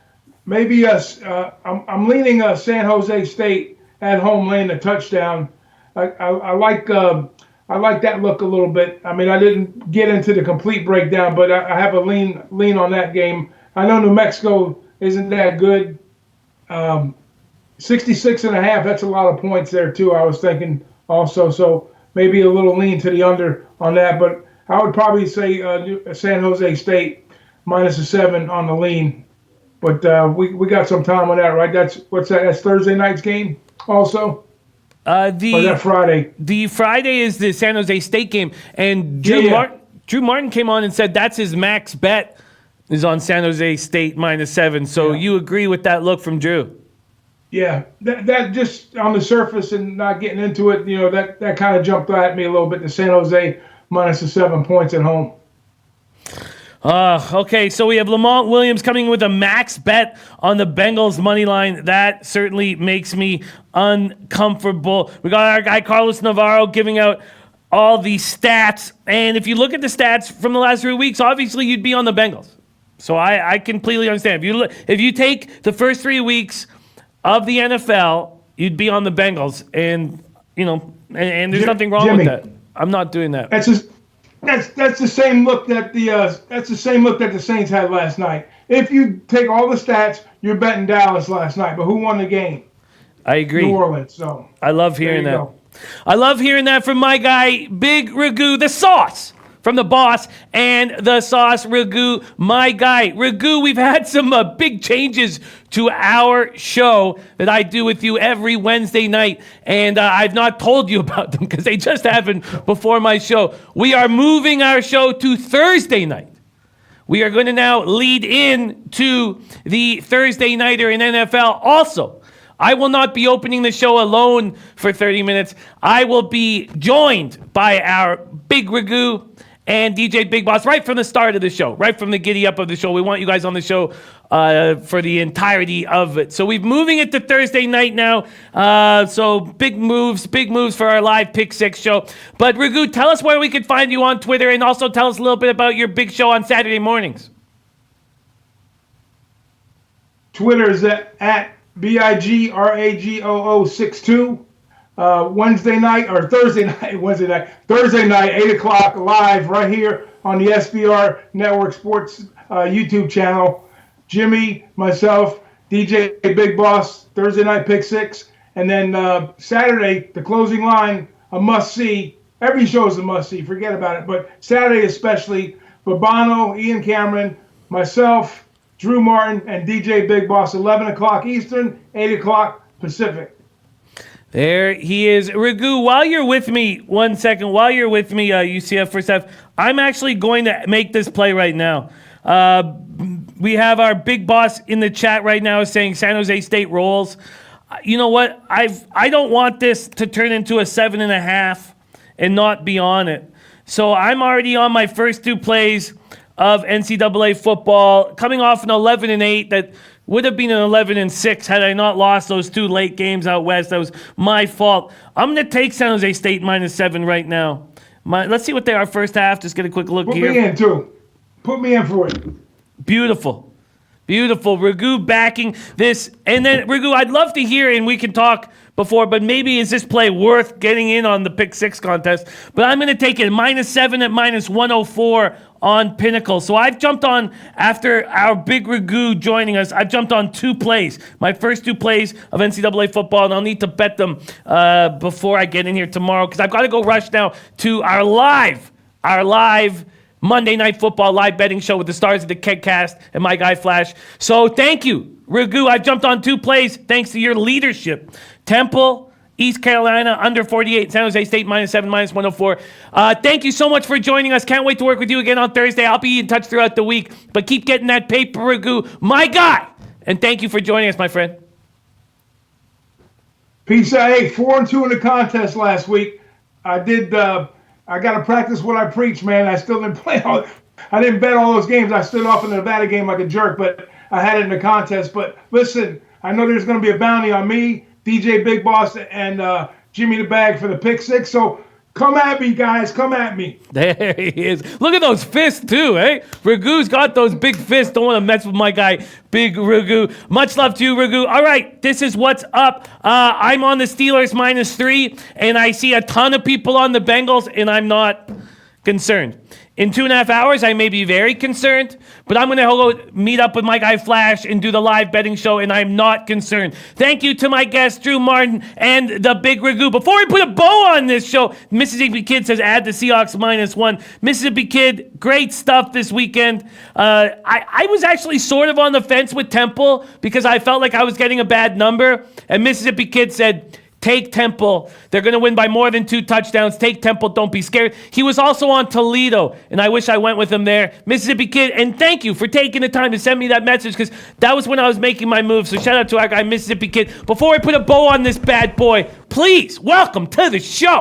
Maybe I'm leaning San Jose State at home laying a touchdown. I like I like that look a little bit. I mean, I didn't get into the complete breakdown, but I have a lean on that game. I know New Mexico isn't that good. 66.5, that's a lot of points there too, I was thinking also. So maybe a little lean to the under on that. But I would probably say San Jose State -7 on the lean. But we got some time on that, right? That's Thursday night's game also? Or is that Friday? The Friday is the San Jose State game. And Drew Martin came on and said that's his max bet is on San Jose State -7. So you agree with that look from Drew? Yeah, that just on the surface and not getting into it, that kind of jumped at me a little bit. The San Jose -7 points at home. Okay, so we have Lamont Williams coming with a max bet on the Bengals money line. That certainly makes me uncomfortable. We got our guy Carlos Navarro giving out all the stats. And if you look at the stats from the last 3 weeks, obviously you'd be on the Bengals. So I completely understand. If you take the first 3 weeks of the NFL, you'd be on the Bengals. And, and there's nothing wrong with that. I'm not doing that. That's the same look that the Saints had last night. If you take all the stats, you're betting Dallas last night, but who won the game? I agree. New Orleans. So I love hearing that. Go. I love hearing that from my guy, Big Ragoo, the sauce from the boss, and the sauce Ragoo, my guy. Ragoo, we've had some big changes to our show that I do with you every Wednesday night, and I've not told you about them because they just happened before my show. We are moving our show to Thursday night. We are going to now lead in to the Thursday Nighter in NFL. Also, I will not be opening the show alone for 30 minutes. I will be joined by our Big Ragoo and DJ Big Boss right from the start of the show, right from the giddy up of the show. We want you guys on the show for the entirety of it. So we're moving it to Thursday night now. So big moves for our live Pick 6 show. But Ragoo, tell us where we can find you on Twitter, and also tell us a little bit about your big show on Saturday mornings. Twitter is at BIGRAGOO62. Thursday night, 8 o'clock, live right here on the SBR Network Sports YouTube channel. Jimmy, myself, DJ Big Boss, Thursday night Pick 6. And then Saturday, the closing line, a must-see. Every show is a must-see, forget about it. But Saturday especially, Babano, Ian Cameron, myself, Drew Martin, and DJ Big Boss, 11 o'clock Eastern, 8 o'clock Pacific. There he is. Ragoo, while you're with me, UCF First Half, I'm actually going to make this play right now. We have our Big Boss in the chat right now saying San Jose State rolls. You know what? I don't want this to turn into a 7.5 and not be on it. So I'm already on my first 2 plays of NCAA football, coming off an 11-8 that would have been an 11-6 had I not lost those 2 late games out west. That was my fault. I'm going to take San Jose State -7 right now. Let's see what they are first half. Just get a quick look here. Put me in, too. Put me in for it. Beautiful. Ragoo backing this. And then, Ragoo, I'd love to hear, and we can talk before, but maybe is this play worth getting in on the Pick 6 contest? But I'm going to take it -7 at -104 on Pinnacle. So I've jumped on, after our Big Ragoo joining us, I've jumped on 2 plays. My first 2 plays of NCAA football, and I'll need to bet them before I get in here tomorrow, because I've got to go rush now to our live Monday Night Football live betting show with the stars of the KegCast and my guy Flash. So thank you, Ragoo. I've jumped on 2 plays thanks to your leadership. Temple, East Carolina, under 48. San Jose State, -7, -104. Thank you so much for joining us. Can't wait to work with you again on Thursday. I'll be in touch throughout the week. But keep getting that paper, Ragoo. My guy. And thank you for joining us, my friend. Peace out. Hey, 4-2 in the contest last week. I got to practice what I preach, man. I still didn't I didn't bet all those games. I stood off in the Nevada game like a jerk, but I had it in the contest. But listen, I know there's going to be a bounty on me, DJ Big Boss, and Jimmy the Bag for the Pick 6. So Come at me, guys. Come at me. There he is. Look at those fists, too, eh? Ragoo's got those big fists. Don't want to mess with my guy, Big Ragoo. Much love to you, Ragoo. All right, this is what's up. I'm on the Steelers -3, and I see a ton of people on the Bengals, and I'm not concerned. In 2.5 hours, I may be very concerned, but I'm going to go meet up with my guy Flash and do the live betting show, and I'm not concerned. Thank you to my guests, Drew Martin and the Big Ragoo. Before we put a bow on this show, Mississippi Kid says add the Seahawks -1. Mississippi Kid, great stuff this weekend. I was actually sort of on the fence with Temple because I felt like I was getting a bad number, and Mississippi Kid said, take Temple. They're going to win by more than 2 touchdowns. Take Temple. Don't be scared. He was also on Toledo, and I wish I went with him there. Mississippi Kid, and thank you for taking the time to send me that message because that was when I was making my move. So shout out to our guy, Mississippi Kid. Before I put a bow on this bad boy, please welcome to the show.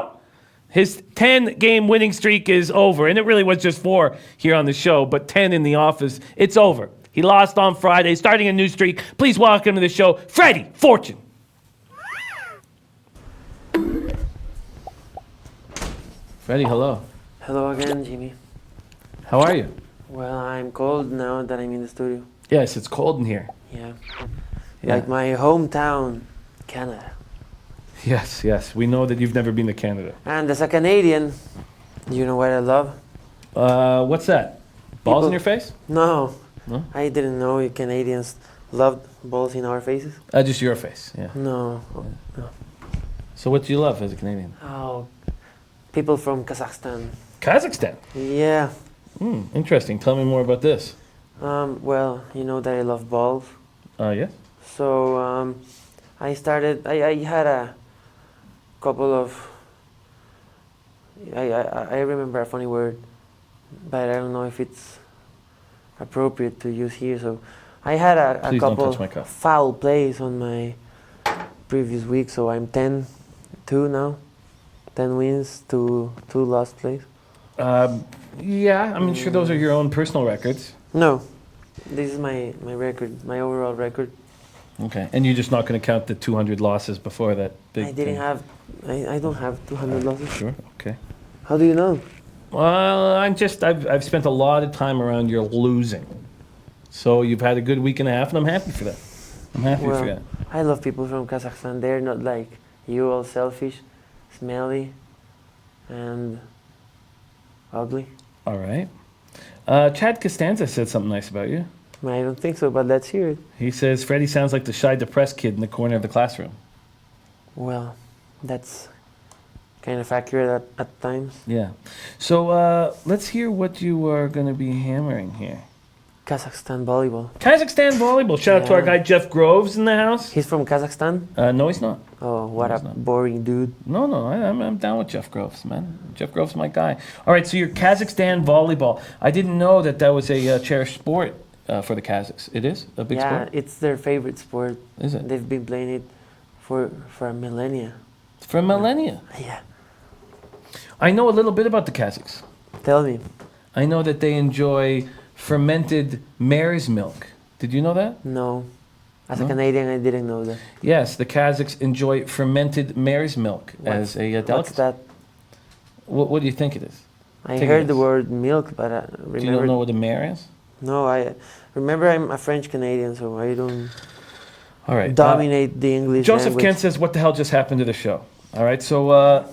His 10-game winning streak is over, and it really was just 4 here on the show, but 10 in the office. It's over. He lost on Friday, starting a new streak. Please welcome to the show, Freddie Fortune. Freddie, hello. Hello again, Jimmy. How are you? Well, I'm cold now that I'm in the studio. Yes, it's cold in here. Yeah. Yeah. Like my hometown, Canada. Yes. We know that you've never been to Canada. And as a Canadian, you know what I love? What's that? Balls in People- your face? No. No? I didn't know you Canadians loved balls in our faces. Just your face, yeah. No. So what do you love as a Canadian? Oh, people from Kazakhstan. Kazakhstan. Yeah. Interesting. Tell me more about this. Well, you know that I love balls. Yes? So I had a couple of, I remember a funny word, but I don't know if it's appropriate to use here. So I had a Please don't couple touch my cup. foul plays on my previous week, so I'm 10-2 now. 10 wins to 2 lost plays. Yeah, I mean, sure, those are your own personal records. No, this is my record, my overall record. Okay, and you're just not going to count the 200 losses before that big I didn't thing. have, I don't have 200 losses. Sure, okay. How do you know? Well, I've spent a lot of time around your losing. So you've had a good week and a half, and I'm happy for that. I'm happy for Well, that. I love people from Kazakhstan. They're not like you, all selfish, smelly, and ugly. All right. Chad Costanza said something nice about you. I don't think so, but let's hear it. He says, Freddie sounds like the shy, depressed kid in the corner of the classroom. Well, that's kind of accurate at times. Yeah. So let's hear what you are going to be hammering here. Kazakhstan volleyball. Kazakhstan volleyball. Shout out to our Yeah. guy Jeff Groves in the house. He's from Kazakhstan? No, he's not. Oh, what No, a he's not. boring dude. No, I'm down with Jeff Groves, man. Jeff Groves, my guy. All right, so you're Kazakhstan volleyball. I didn't know that was a cherished sport for the Kazakhs. It is a big Yeah, sport. it's their favorite sport. Is it? They've been playing it for a millennia. For millennia. Yeah. I know a little bit about the Kazakhs. Tell me. I know that they enjoy fermented mare's milk. Did you know that? No. As No? a Canadian, I didn't know that. Yes, the Kazakhs enjoy fermented mare's milk as a What's delicacy. that? What do you think it is? I Think heard it the is. word milk, but I remember. Do you don't know what a mare is? No, I remember I'm a French Canadian, so I don't All right. dominate the English Joseph language. Kent says, what the hell just happened to the show? All right, so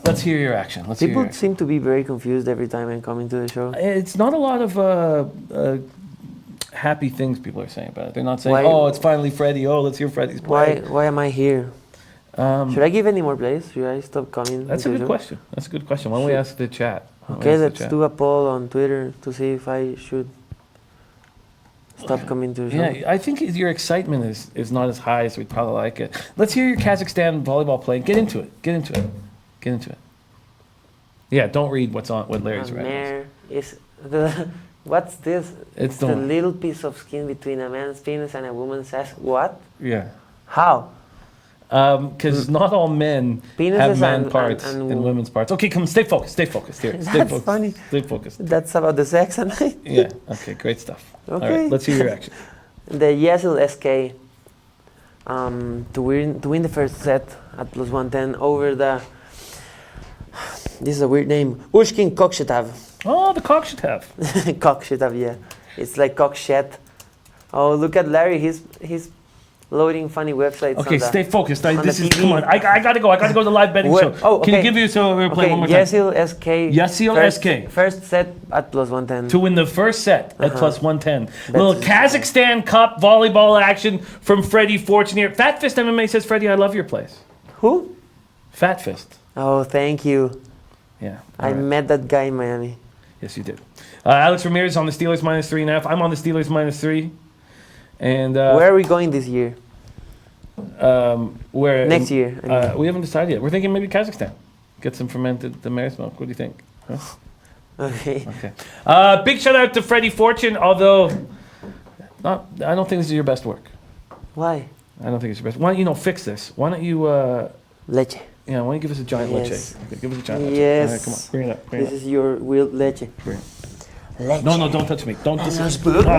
let's hear your action. Let's hear your People action. seem to be very confused every time I'm coming to the show. It's not a lot of happy things people are saying about it. They're not saying, Why- oh, it's finally Freddie. Oh, let's hear Freddie's play. Why am I here? Should I give any more plays? Should I stop coming? That's a to the good show? question. That's a good question. Why don't we ask the chat? Why don't we Okay, ask the let's chat? do a poll on Twitter to see if I should stop coming to the show. Yeah, I think your excitement is not as high as we'd probably like it. Let's hear your Kazakhstan volleyball play. Get into it. Get into it. Get into it. Yeah, don't read what Larry's A writing. mare is the. What's this? It's the the- little piece of skin between a man's penis and a woman's ass. What? Yeah. How? Because not all men Penises have man and- parts and and women's parts. Okay, come, stay focused. Stay focused here. Stay That's focused. funny. Stay focused. That's about the sex and Yeah. Okay. Great stuff. All Okay. right. Let's hear your action. The Yesel SK to win the first set at +110 over the This is a weird name. Ushkin Kokshetav. Oh, the cock should have. Kokshetav, yeah. It's like Kokshet. Oh, look at Larry. He's loading funny websites. Okay, on the, stay focused. on This the is TV. come on. I gotta go. I gotta go to the live betting show. Oh, okay. Can you give you so we're playing one more time? Yasil SK. Yasil SK. First set at plus 110. To win the first set at plus 110. That's Little just- Kazakhstan Cup volleyball action from Freddie Fortune here. Fat Fist MMA says, Freddie, I love your place. Who? Fat Fist. Oh, thank you. Yeah. I all right. met that guy in Miami. Yes, you did. Alex Ramirez on the Steelers minus 3.5. I'm on the Steelers minus 3. And Where are we going this year? where Next year. I mean. we haven't decided yet. We're thinking maybe Kazakhstan. Get some fermented mare's milk. What do you think? Huh? Okay. Okay. Big shout out to Freddie Fortune. Although, I don't think this is your best work. Why? I don't think it's your best. Why don't you fix this? Why don't you? Leche. Yeah. Why don't you give us a giant Yes. leche? Okay, give us a giant leche. Yes. All right, come on. Bring it up. Bring This it up. is your real leche. Bring it. Leche. No, don't touch me. Don't. And This a is. spoon. Ah.